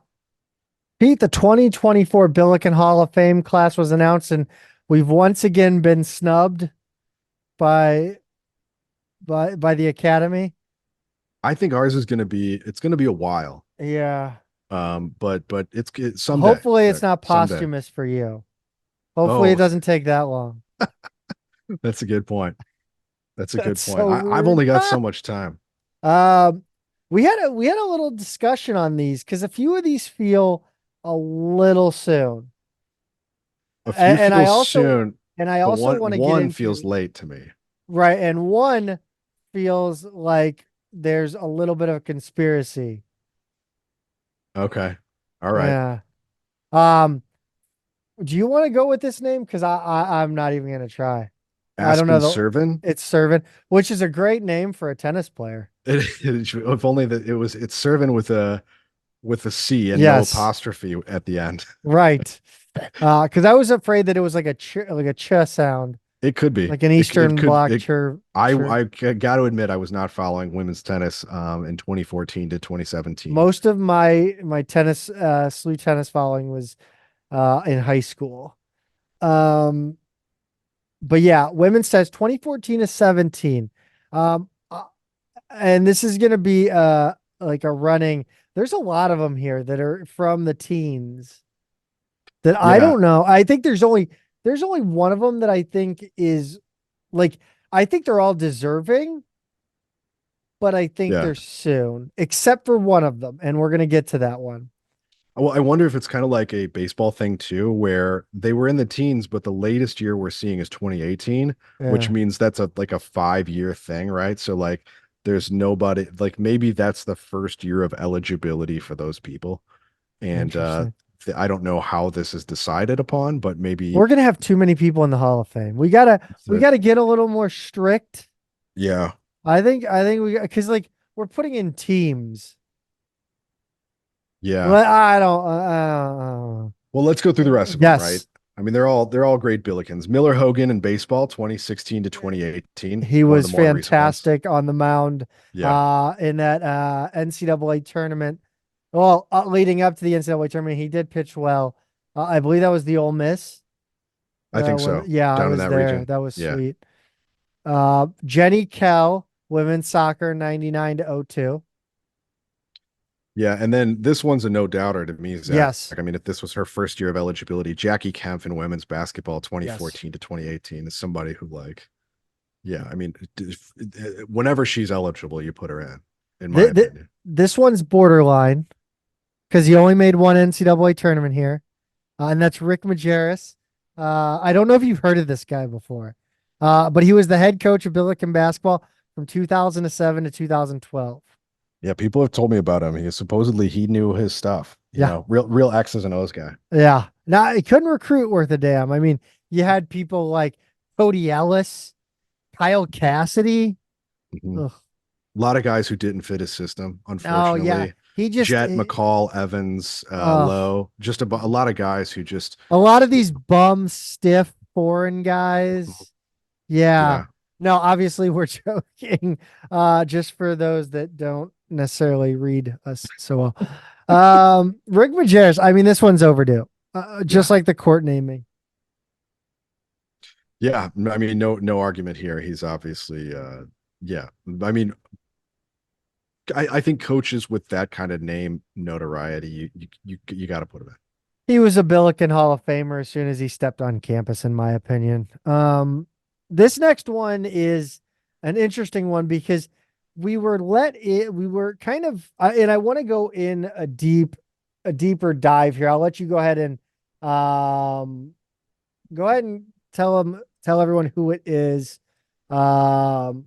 Pete, the 2024 Billiken Hall of Fame class was announced, and we've once again been snubbed by by the Academy. I think ours is going to be, it's going to be a while. Yeah. But it's someday, Hopefully it's Zach, not someday. posthumous for you. Hopefully it Oh, doesn't take that long. that's a good point. That's a good That's point. so I've only weird. got so much time. Um, we had a little discussion on these because a few of these feel a little soon. A few And I feels also soon, and I but also one want to get one feels into late to me. right, and one feels like there's a little bit of a conspiracy. Okay. All right. Yeah. Um, do you want to go with this name? Because I'm not even gonna try. I don't know Aspen the Servant. it's Servant, which is a great name for a tennis player. If only that it's Servant with a C and no Yes, apostrophe at the end. right. Because I was afraid that it was like a like a ch sound, It could be. like an It Eastern could Bloc it chur. I got to admit I was not following women's tennis in 2014 to 2017. Most of my tennis, slew tennis following was in high school. Um, but yeah, women's tennis 2014 to 17. Um, uh, and this is gonna be like a running. There's a lot of them here that are from the teens that I Yeah, don't know. I think there's only one of them that I think is like I think they're all deserving, but I think yeah. they're soon, except for one of them, and we're gonna get to that one. Well, I wonder if it's kind of like a baseball thing too, where they were in the teens, but the latest year we're seeing is 2018, which Yeah, means that's a like a 5 year thing, right? So like there's nobody like maybe that's the first year of eligibility for those people. And interesting. I don't know how this is decided upon, but maybe We're gonna have too many people in the Hall of Fame. We gotta get a little more strict. yeah, I think we because like we're putting in teams. yeah. Well, I don't. Well, let's go through the rest of them, right? Yes, I mean, they're all great Billikens. Miller Hogan in baseball, 2016 to 2018, he one of the was more recent ones. fantastic on the mound Yeah, in that NCAA tournament. Well, leading up to the NCAA tournament, he did pitch well. I believe that was the Ole Miss. I think When so. yeah, I Down in was that there. region. That was Yeah. sweet. Jenny Kell, women's soccer, 99 to 02. Yeah, and then this one's a no doubter to me, Zach. Yes, I mean, if this was her first year of eligibility, Jackie Kempf in women's basketball, yes. 2014 to 2018, is somebody who like, yeah, I mean, whenever she's eligible, you put her in my Th th opinion. this one's borderline because he only made one NCAA tournament here, and that's Rick Majerus. I don't know if you've heard of this guy before, but he was the head coach of Billiken basketball from 2007 to 2012. Yeah, people have told me about him. He knew his stuff. Yeah, Real X's and O's guy. yeah. Now he couldn't recruit worth a damn. I mean, you had people like Cody Ellis, Kyle Cassidy. Mhm. Ugh. A lot of guys who didn't fit his system, Oh yeah, unfortunately. he just. Jet, McCall, Evans, Oh, Lowe, just a lot of guys who just, a lot of these bum, stiff foreign guys. Yeah. yeah. No, obviously we're joking. Just for those that don't necessarily read us so well. Rick Majerus, I mean, this one's overdue. Just Yeah. like the court naming. Yeah, I mean, no argument here. He's obviously, yeah. I mean, I think coaches with that kind of name notoriety, you got to put him in. He was a Billiken Hall of Famer as soon as he stepped on campus, in my opinion. This next one is an interesting one because we were kind of, and I want to go in a deeper dive here. I'll let you um, go ahead and tell everyone who it is. Um,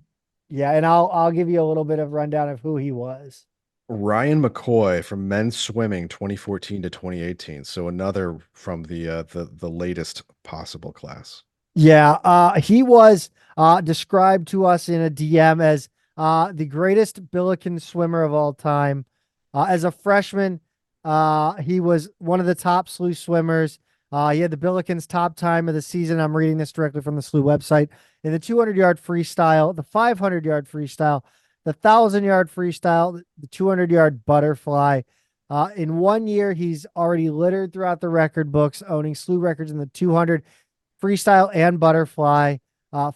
yeah, and I'll give you a little bit of rundown of who he was. Ryan McCoy from men's swimming 2014 to 2018. So another from the latest possible class. Yeah, he was described to us in a DM as the greatest Billiken swimmer of all time. As a freshman, he was one of the top slew swimmers. He had the Billikens top time of the season. I'm reading this directly from the SLU website. In the 200-yard freestyle, the 500-yard freestyle, the 1,000-yard freestyle, the 200-yard butterfly. In 1 year, he's already littered throughout the record books, owning SLU records in the 200 freestyle and butterfly.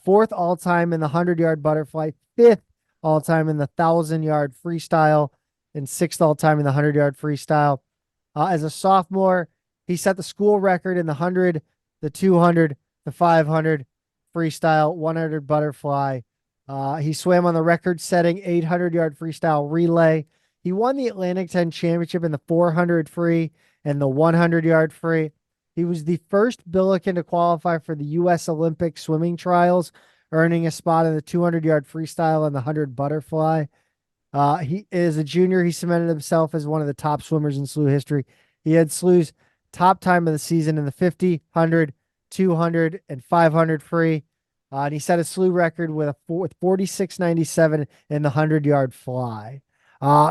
Fourth all-time in the 100-yard butterfly, fifth all-time in the 1,000-yard freestyle, and sixth all-time in the 100-yard freestyle. As a sophomore, he set the school record in the 100, the 200, the 500 freestyle, 100 butterfly. He swam on the record-setting 800-yard freestyle relay. He won the Atlantic 10 championship in the 400 free and the 100-yard free. He was the first Billiken to qualify for the U.S. Olympic swimming trials, earning a spot in the 200-yard freestyle and the 100 butterfly. He is a junior. He cemented himself as one of the top swimmers in SLU history. He had SLU's top time of the season in the 50, 100, 200, and 500 free. And he set a SLU record with 46.97 in the 100-yard fly.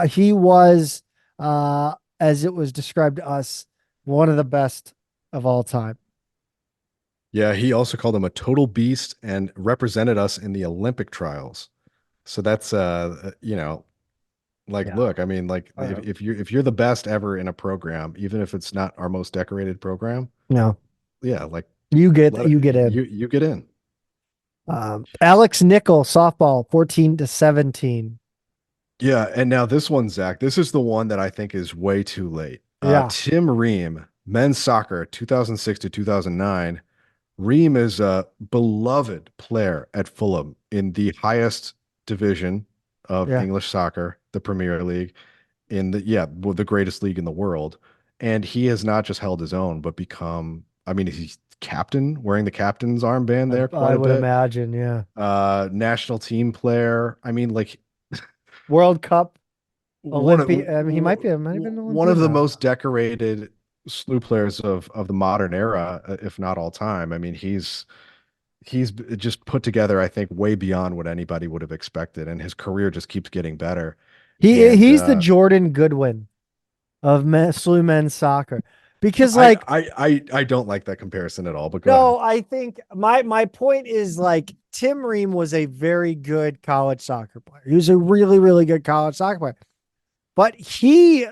He was, as it was described to us, one of the best of all time. Yeah, he also called him a total beast and represented us in the Olympic trials. So that's like, Yeah. look, I mean, like if you're the best ever in a program, even if it's not our most decorated program, No, yeah, like you get let it, you get in. you get in. Alex Nickel, softball, 14-17. Yeah, and now this one, Zach, this is the one that I think is way too late. Yeah. Tim Ream, men's soccer, 2006 to 2009. Ream is a beloved player at Fulham in the highest division of Yeah. English soccer, the Premier League, the greatest league in the world. And he has not just held his own, but become, I mean, he's captain, wearing the captain's armband there quite I a would bit. imagine. Yeah. National team player. I mean, like World Cup, one of Olympia. I mean, he might have been one of Olympian the now. most decorated slew players of the modern era, if not all time. I mean, he's just put together, I think, way beyond what anybody would have expected, and his career just keeps getting better. And He's the Jordan Goodwin of SLU men's soccer, because I, like I I I don't like that comparison at all, but go ahead. no, I think my point is like Tim Ream was a very good college soccer player. He was a really really good college soccer player, but he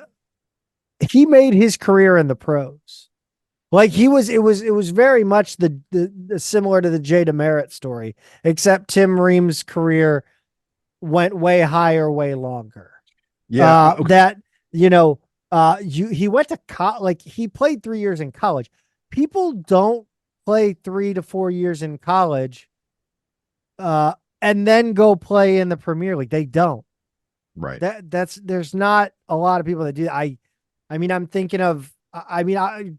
made his career in the pros. Like it was very much the similar to the Jay Demerit story, except Tim Ream's career went way higher, way longer. Yeah, okay. That he went to like he played 3 years in college. People don't play 3 to 4 years in college, and then go play in the Premier League. They don't. Right. There's not a lot of people that do that. I mean, I'm thinking of,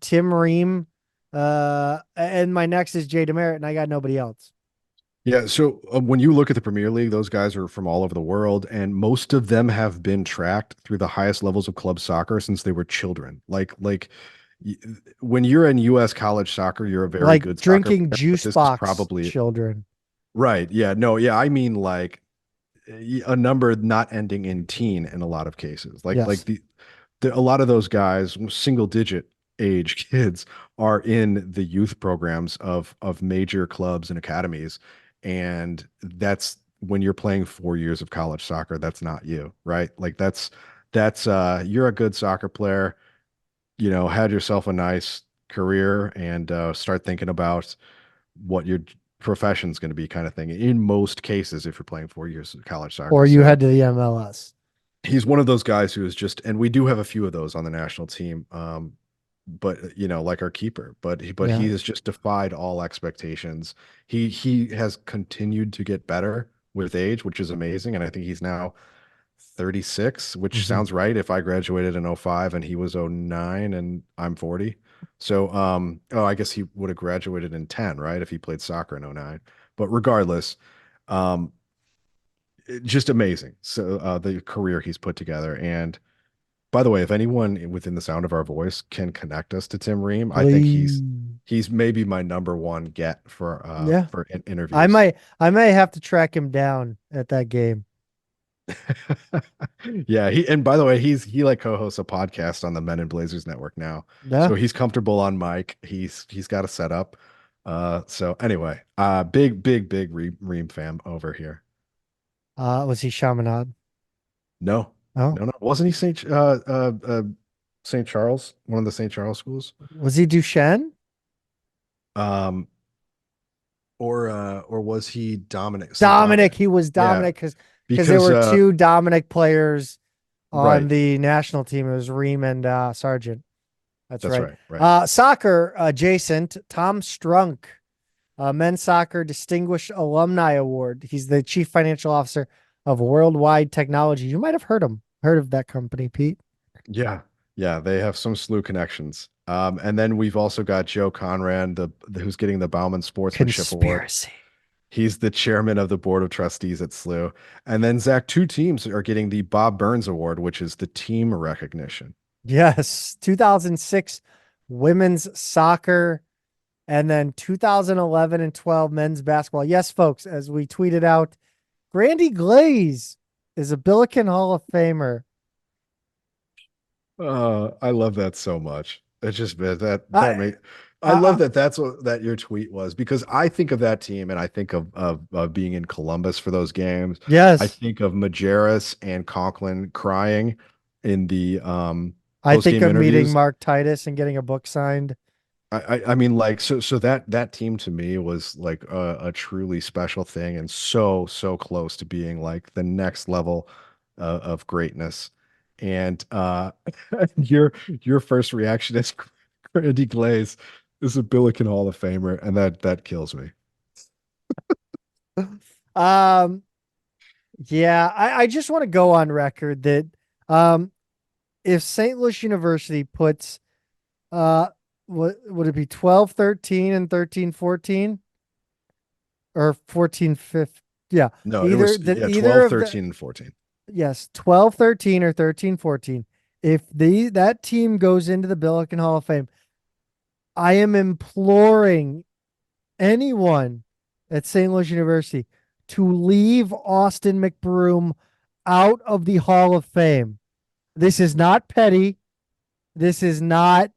Tim Ream, and my next is Jay Demerit, and I got nobody else. Yeah, so when you look at the Premier League, those guys are from all over the world, and most of them have been tracked through the highest levels of club soccer since they were children. Y- when you're in U.S. college soccer, you're a very Like good soccer drinking player, but juice this is box probably children. right. Yeah, no, yeah, I mean like a number not ending in teen in a lot of cases. Yes. A lot of those guys, single digit age kids, are in the youth programs of major clubs and academies, and that's when you're playing 4 years of college soccer. That's not you, right? Like that's you're a good soccer player, had yourself a nice career, and start thinking about what your profession's going to be, kind of thing. In most cases, if you're playing 4 years of college soccer, Or you so head to the MLS. he's one of those guys who is just, and we do have a few of those on the national team. But like our keeper, but he Yeah. has just defied all expectations. He has continued to get better with age, which is amazing. And I think he's now 36, which Mhm. sounds right. If I graduated in '05 and he was '09 and I'm 40. So, I guess he would have graduated in 10, right? If he played soccer in '09. But regardless, um, just amazing. So, the career he's put together. And by the way, if anyone within the sound of our voice can connect us to Tim Ream, I think he's Please. he's maybe my number one get for Yeah. for I interviews. might I may have to track him down at that game. Yeah, and by the way, he like co-hosts a podcast on the Men in Blazers network now. So Yeah. he's comfortable on mic. He's got a setup. So anyway, big Reem fam over here. Was he Chaminade? No, Oh, no. Wasn't he St. Charles, one of the St. Charles schools? was he Duchenne? Um, or was he Dominic, St. Dominic. Dominic? He was Yeah, Dominic because there because were two Dominic players on right. the national team. It was Reem and Sargent. That's That's right. right. Right. Soccer adjacent, Tom Strunk, Men's Soccer Distinguished Alumni Award. He's the Chief Financial Officer of Worldwide Technology. You might have heard of that company, Pete. Yeah. Yeah, they have some slew connections. And then we've also got Joe Conrad, who's getting the Bauman Sportsmanship Award. Conspiracy. He's the chairman of the board of trustees at SLU. And then Zach, two teams are getting the Bob Burns Award, which is the team recognition. Yes, 2006 women's soccer, and then 2011 and 12 men's basketball. Yes, folks, as we tweeted out, Grandy Glaze is a Billiken Hall of Famer. I love that so much. It's just that I, made I love I, that that's what that your tweet was because I think of that team and I think of being in Columbus for those games. I yes, think of Majerus and Conklin crying in the I post think game of meeting interviews. Mark Titus and getting a book signed. I mean like so that team to me was like a truly special thing and so close to being like the next level of greatness. And your first reaction is Randy Glaze is a Billiken Hall of Famer, and that kills me. Um, yeah, I just want to go on record that um, if St. Louis University puts what would it be 12-13 and 13-14 or 14-15? Yeah, No, it either was the yeah, either 12, of the 13, and 14. yes 12-13 or 13-14. If that team goes into the Billiken Hall of Fame, I am imploring anyone at St. Louis University to leave Austin McBroom out of the Hall of Fame. This is not petty. This is not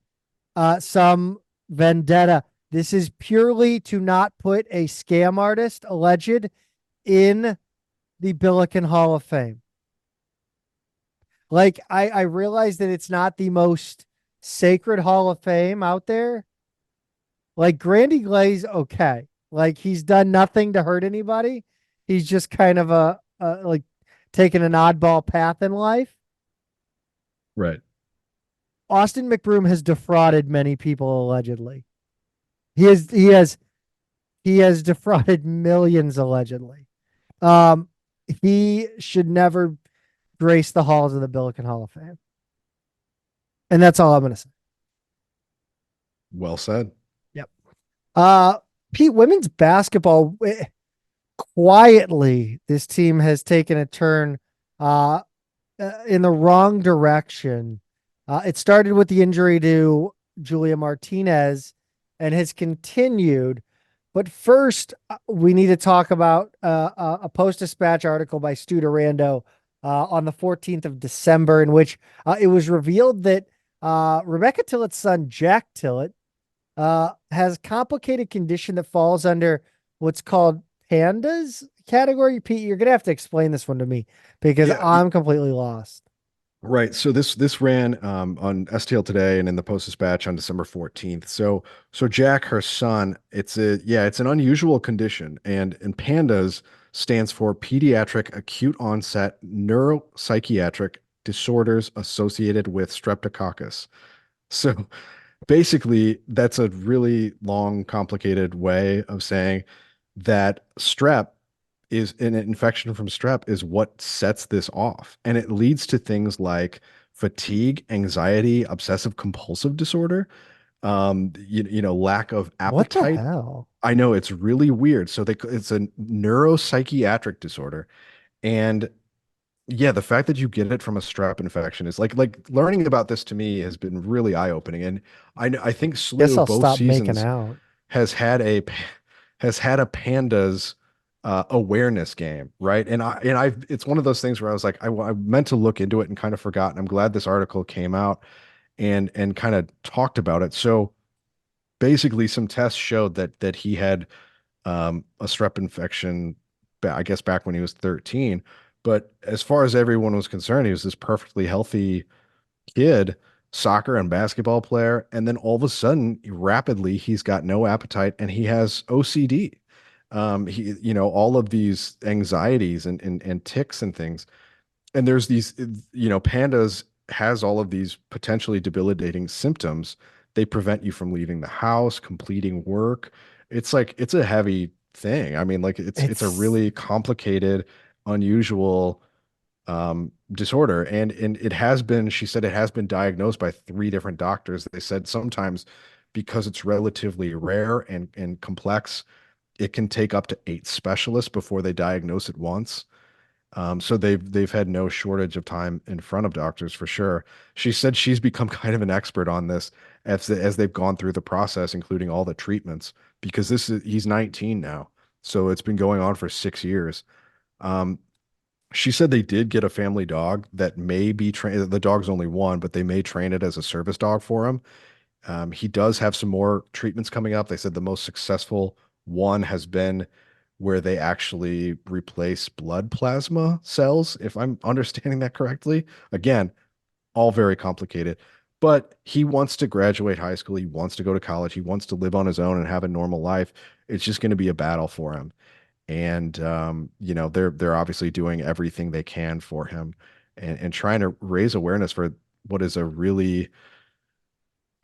some vendetta. This is purely to not put a scam artist alleged in the Billiken Hall of Fame. Like I realize that it's not the most sacred Hall of Fame out there. Like Grandy Glaze, okay. Like he's done nothing to hurt anybody. He's just kind of a like taking an oddball path in life. Right. Austin McBroom has defrauded many people allegedly. He has defrauded millions allegedly. Um, he should never grace the halls of the Billiken Hall of Fame. And that's all I'm going to say. Well said. Yep. Pete, women's basketball, quietly, this team has taken a turn uh, in the wrong direction. It started with the injury to Julia Martinez and has continued. But first, we need to talk about a Post-Dispatch article by Stu Durando on the 14th of December, in which it was revealed that Rebecca Tillett's son, Jack Tillett, has a complicated condition that falls under what's called pandas category. Pete, you're going to have to explain this one to me because Yeah, I'm completely lost. right. So this ran on STL Today and in the Post Dispatch on December 14th. So Jack, her son, it's an unusual condition, and PANDAS stands for Pediatric Acute Onset Neuropsychiatric Disorders Associated with Streptococcus. So basically, that's a really long, complicated way of saying that strep is an infection from strep is what sets this off. And it leads to things like fatigue, anxiety, obsessive compulsive disorder, lack of What the appetite. hell? I know it's really weird. So it's a neuropsychiatric disorder. And yeah, the fact that you get it from a strep infection is like learning about this to me has been really eye-opening. And I think Guess SLU I'll both stop making seasons out. has had a has had a pandas awareness game, right? It's one of those things where I was like, I meant to look into it and kind of forgot. And I'm glad this article came out and kind of talked about it. So basically, some tests showed that he had a strep infection, I guess back when he was 13. But as far as everyone was concerned, he was this perfectly healthy kid, soccer and basketball player, and then all of a sudden, rapidly, he's got no appetite and he has OCD. All of these anxieties and tics and things. And there's these, pandas has all of these potentially debilitating symptoms. They prevent you from leaving the house, completing work. It's like it's a heavy thing. I mean, like it's a It's really complicated, unusual disorder. And it has been, she said it has been diagnosed by three different doctors. They said sometimes because it's relatively rare and complex, it can take up to 8 specialists before they diagnose it once. So they've had no shortage of time in front of doctors for sure. She said she's become kind of an expert on this as they've gone through the process, including all the treatments, because he's 19 now. So it's been going on for 6 years. Um, she said they did get a family dog that may be trained. The dog's only one, but they may train it as a service dog for him. He does have some more treatments coming up. They said the most successful one has been where they actually replace blood plasma cells, if I'm understanding that correctly. Again, all very complicated. But he wants to graduate high school. He wants to go to college. He wants to live on his own and have a normal life. It's just going to be a battle for him. And they're obviously doing everything they can for him and trying to raise awareness for what is a really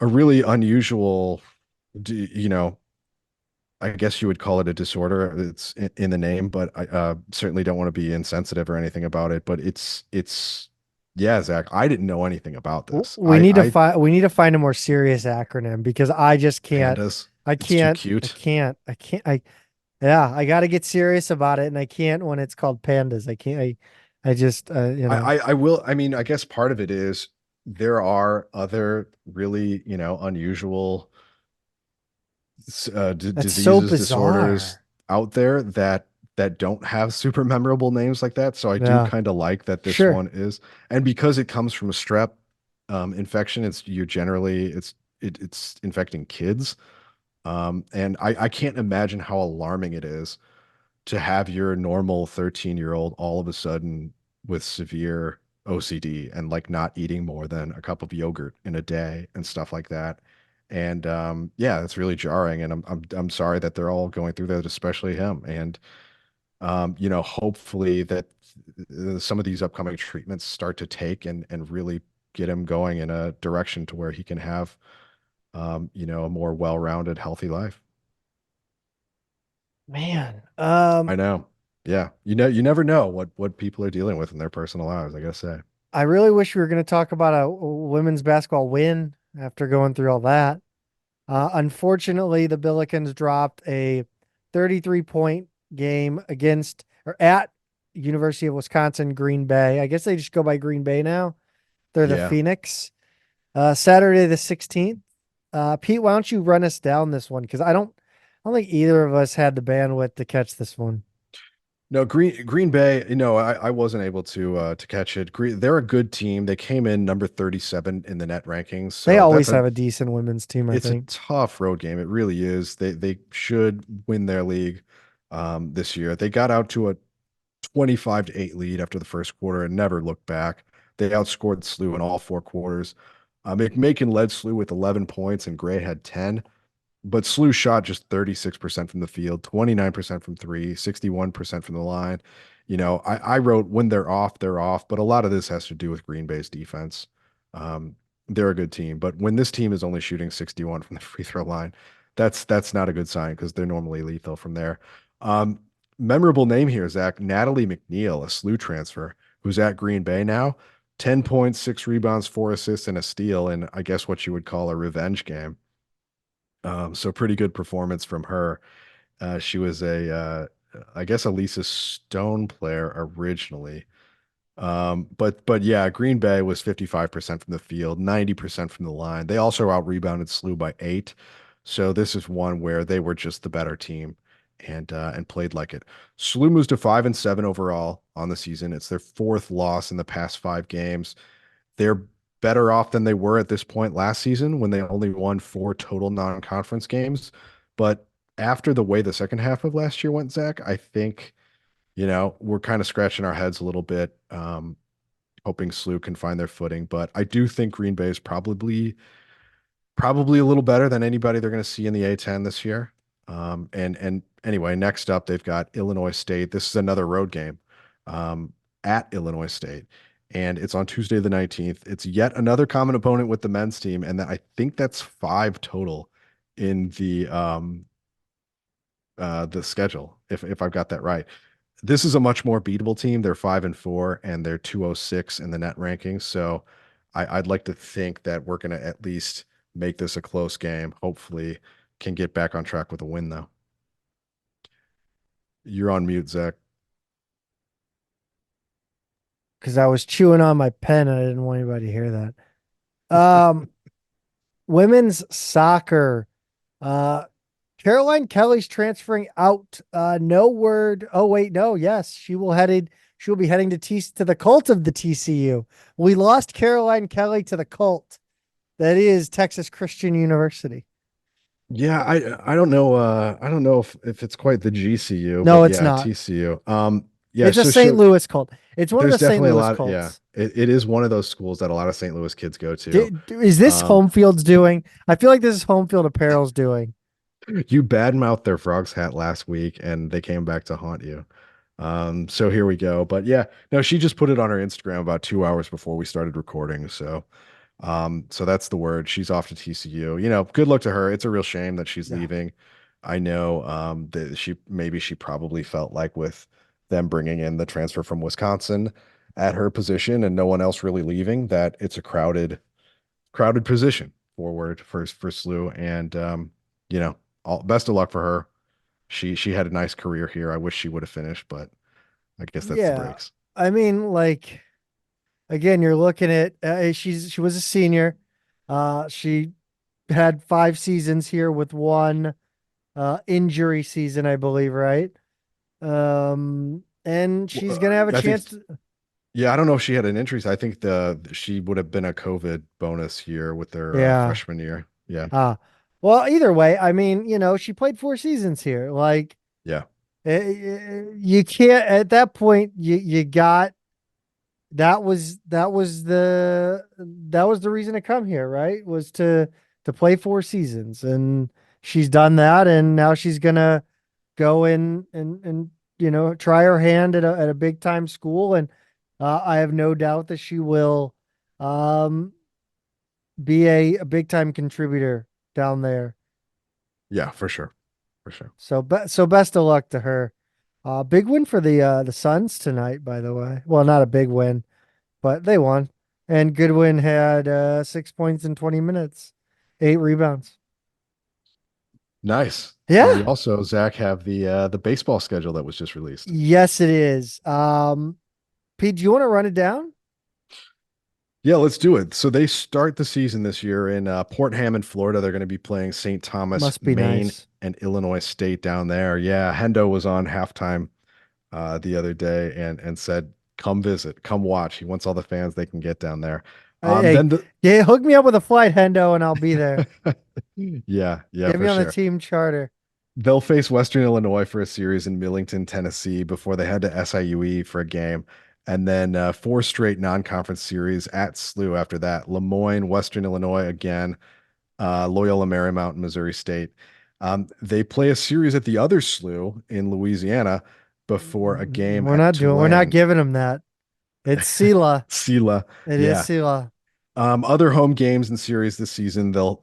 unusual, you know, I guess you would call it a disorder. It's in the name, but I certainly don't want to be insensitive or anything about it. But yeah, Zach, I didn't know anything about this. we need to find a more serious acronym because I just can't. Pandas, I it's too can't. I cute. can't. I can't. Yeah, I got to get serious about it, and I can't when it's called pandas. I can't. I just, I will. I mean, I guess part of it is there are other really, unusual that's so diseases, disorders bizarre. out there that don't have super memorable names like that. So I do Yeah, kind of like that this sure. one is, and because it comes from a strep infection, it's infecting kids. And I can't imagine how alarming it is to have your normal 13-year-old all of a sudden with severe OCD and like not eating more than a cup of yogurt in a day and stuff like that. And yeah, it's really jarring. And I'm sorry that they're all going through that, especially him. And hopefully that some of these upcoming treatments start to take and really get him going in a direction to where he can have a more well-rounded, healthy life. Man, I know. Yeah. You never know what people are dealing with in their personal lives, I gotta say. I really wish we were going to talk about a women's basketball win after going through all that. Unfortunately, the Billikens dropped a 33-point game against or at University of Wisconsin Green Bay. I guess they just go by Green Bay now. They're the Yeah. Phoenix. Saturday the 16th. Pete, why don't you run us down this one? Because I don't think either of us had the bandwidth to catch this one. No, Green Bay, I wasn't able to catch it. They're a good team. They came in number 37 in the net rankings. They So always have a decent women's team, I it's a think. tough road game. It really is. They should win their league this year. They got out to a 25-8 lead after the first quarter and never looked back. They outscored SLU in all 4 quarters. McMakin led SLU with 11 points and Gray had 10. But SLU shot just 36% from the field, 29% from three, 61% from the line. I wrote when they're off, but a lot of this has to do with Green Bay's defense. Um, they're a good team, but when this team is only shooting 61 from the free throw line, that's not a good sign because they're normally lethal from there. Um, Memorable name here, Zach, Natalie McNeil, a SLU transfer who's at Green Bay now. 10 points, 6 rebounds, 4 assists, and a steal, and I guess what you would call a revenge game. So pretty good performance from her. She was I guess a Lisa Stone player originally. But yeah, Green Bay was 55% from the field, 90% from the line. They also out rebounded SLU by 8. So this is one where they were just the better team. and played like it. SLU moves to 5-7 overall on the season. It's their fourth loss in the past 5 games. They're better off than they were at this point last season when they only won 4 total non-conference games. But after the way the second half of last year went, Zach, I think, we're kind of scratching our heads a little bit, hoping SLU can find their footing. But I do think Green Bay is probably a little better than anybody they're going to see in the A10 this year. And anyway, next up they've got Illinois State. This is another road game at Illinois State, and it's on Tuesday the 19th. It's yet another common opponent with the men's team, and I think that's 5 total in the schedule, if I've got that right. This is a much more beatable team. They're 5-4 and they're 206 in the net rankings. So I'd like to think that we're going to at least make this a close game. Hopefully can get back on track with a win though. You're on mute, Zach. Because I was chewing on my pen and I didn't want anybody to hear that. Women's soccer. Caroline Kelly's transferring out. No word. Oh wait, no. Yes, she will be heading to the cult of the TCU. We lost Caroline Kelly to the cult. That is Texas Christian University. Yeah, I don't know. I don't know if it's quite the GCU, No, but it's yeah, not. TCU. Yeah, It's a so St. Louis cult. It's one of there's the St. definitely a Louis lot. Yeah, cults. it is one of those schools that a lot of St. Louis kids go to. Is this Um, home field's doing? I feel like this is home field apparel's doing. you badmouthed their Frogs hat last week, and they came back to haunt you. So here we go. But yeah, no, she just put it on her Instagram about 2 hours before we started recording. So that's the word. She's off to TCU. Good luck to her. It's a real shame that she's Yeah. leaving. I know that she probably felt like with them bringing in the transfer from Wisconsin at her position and no one else really leaving, that it's a crowded position forward for SLU. And all best of luck for her. She had a nice career here. I wish she would have finished, but I guess that's the Yeah. breaks. I mean, like, again, you're looking at she was a senior. She had 5 seasons here with one injury season, I believe, right? And she's gonna have a I think chance to, Yeah, I don't know if she had an injury. I think she would have been a COVID bonus year with their yeah. freshman year. Yeah, Well, either way, I mean, she played 4 seasons here. Like, yeah, you can't at that point. You got that was the reason to come here, right? Was to play 4 seasons, and she's done that, and now she's gonna go in and try her hand at a big time school, and I have no doubt that she will um be a big time contributor down there. yeah, for sure, for sure. So best of luck to her. Big win for the Suns tonight, by the way. Well, not a big win, but they won. And Goodwin had 6 points in 20 minutes, 8 rebounds. Nice. And we Yeah. also, Zach, have the baseball schedule that was just released. Yes, it is. Pete, do you want to run it down? Yeah, let's do it. So they start the season this year in Port Hammond, Florida. They're going to be playing St. Thomas, Must be Maine, nice. and Illinois State down there. Yeah, Hendo was on halftime the other day and said, "Come visit, come watch." He wants all the fans they can get down there. Hey, Then the yeah, hook me up with a flight, Hendo, and I'll be there. yeah, Get me for on the sure. team charter. They'll face Western Illinois for a series in Millington, Tennessee, before they head to SIUE for a game. And then 4 straight non-conference series at SLU after that. Lemoyne, Western Illinois again, Loyola Marymount, Missouri State. They play a series at the other SLU in Louisiana before a game at We're not Tulane. giving him that. It's Sela. Sela, It is yeah. Sela. Other home games and series this season, they'll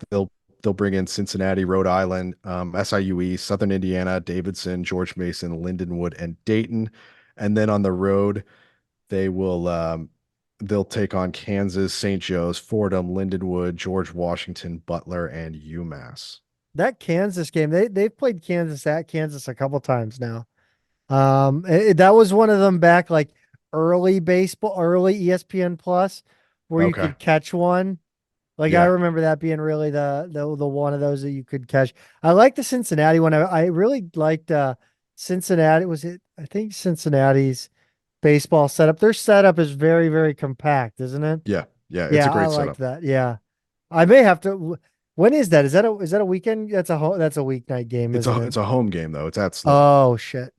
bring in Cincinnati, Rhode Island, SIUE, Southern Indiana, Davidson, George Mason, Lindenwood, and Dayton. And then on the road, they'll take on Kansas, St. Joe's, Fordham, Lindenwood, George Washington, Butler, and UMass. That Kansas game, they've played Kansas at Kansas a couple times now. That was one of them back like early baseball, early ESPN Plus, where you Okay. could catch one Like I Yeah. remember that being really the one of those that you could catch. I like the Cincinnati one. I really liked Cincinnati. Was it? I think Cincinnati's baseball setup. Their setup is very, very compact, isn't it? Yeah. Yeah. It's a Yeah, I great liked setup. that. Yeah. I may have to. When is that? Is that a weekend? That's a weeknight game, isn't it? It's a home game though. It's at SLU. Oh shit.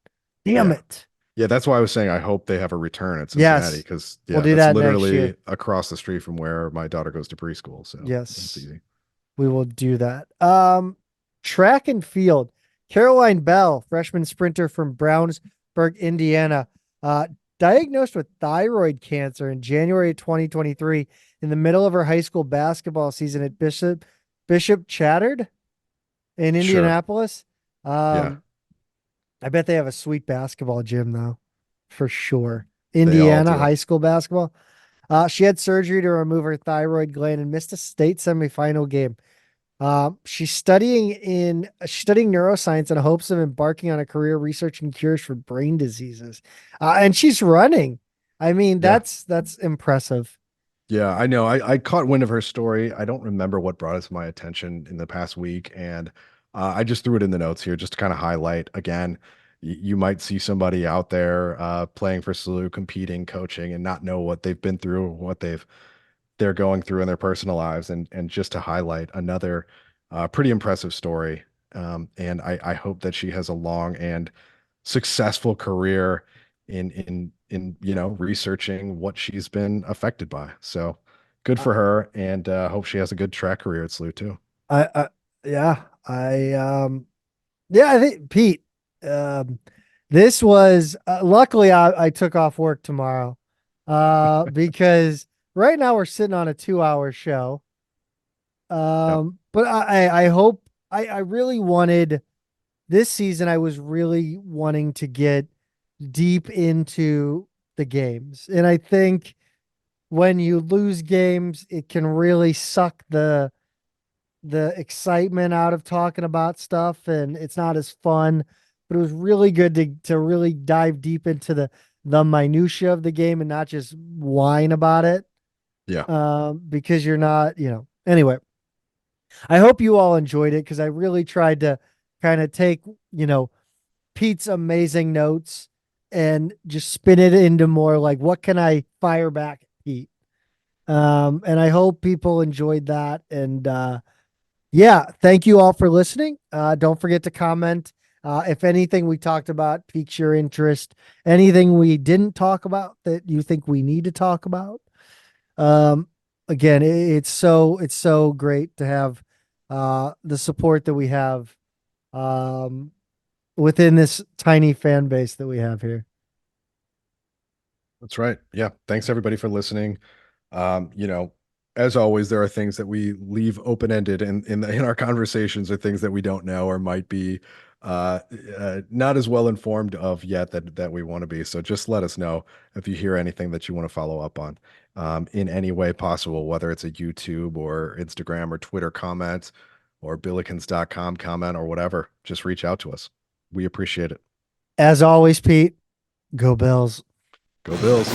Damn Yeah. it. Yeah, that's why I was saying I hope they have a return at Cincinnati Yes. because We'll yeah, do that's that next year. literally across the street from where my daughter goes to preschool. So that's Yes. easy. We will do that. Track and field. Caroline Bell, freshman sprinter from Brownsburg, Indiana, uh, diagnosed with thyroid cancer in January 2023 in the middle of her high school basketball season at Bishop Chatterd in Sure. Indianapolis. Yeah. Um, I bet they have a sweet basketball gym though, for sure. They all Indiana do. high school basketball. She had surgery to remove her thyroid gland and missed a state semifinal game. She's studying neuroscience in hopes of embarking on a career researching cures for brain diseases. And she's running. I mean, Yeah. that's impressive. Yeah, I know. I caught wind of her story. I don't remember what brought it to my attention in the past week, and I just threw it in the notes here just to kind of highlight again. You might see somebody out there playing for SLU, competing, coaching, and not know what they've been through, what they're going through in their personal lives, and just to highlight another pretty impressive story. And I hope that she has a long and successful career in researching what she's been affected by. So good Uh, for her, and hope she has a good track career at SLU too. I yeah, I think Pete, um, this was luckily I took off work tomorrow, because right now we're sitting on a 2 hour show. Yep. But I hope I really wanted this season. I was really wanting to get deep into the games. And I think when you lose games, it can really suck the excitement out of talking about stuff and it's not as fun. But it was really good to really dive deep into the minutia of the game and not just whine about it. Yeah. Because you're not, anyway. I hope you all enjoyed it because I really tried to kind of take, you know, Pete's amazing notes and just spin it into more like what can I fire back at Pete? And I hope people enjoyed that. And yeah, thank you all for listening. Don't forget to comment. If anything we talked about piques your interest, anything we didn't talk about that you think we need to talk about. Um, Again, it's so great to have the support that we have um within this tiny fan base that we have here. That's right. Yeah. Thanks everybody for listening. You know, as always, there are things that we leave open-ended in our conversations, or things that we don't know or might be not as well informed of yet that we want to be. So just let us know if you hear anything that you want to follow up on in any way possible, whether it's a YouTube or Instagram or Twitter comment or Billikens.com comment or whatever. Just reach out to us. We appreciate it. As always, Pete, go Bills. Go Bills.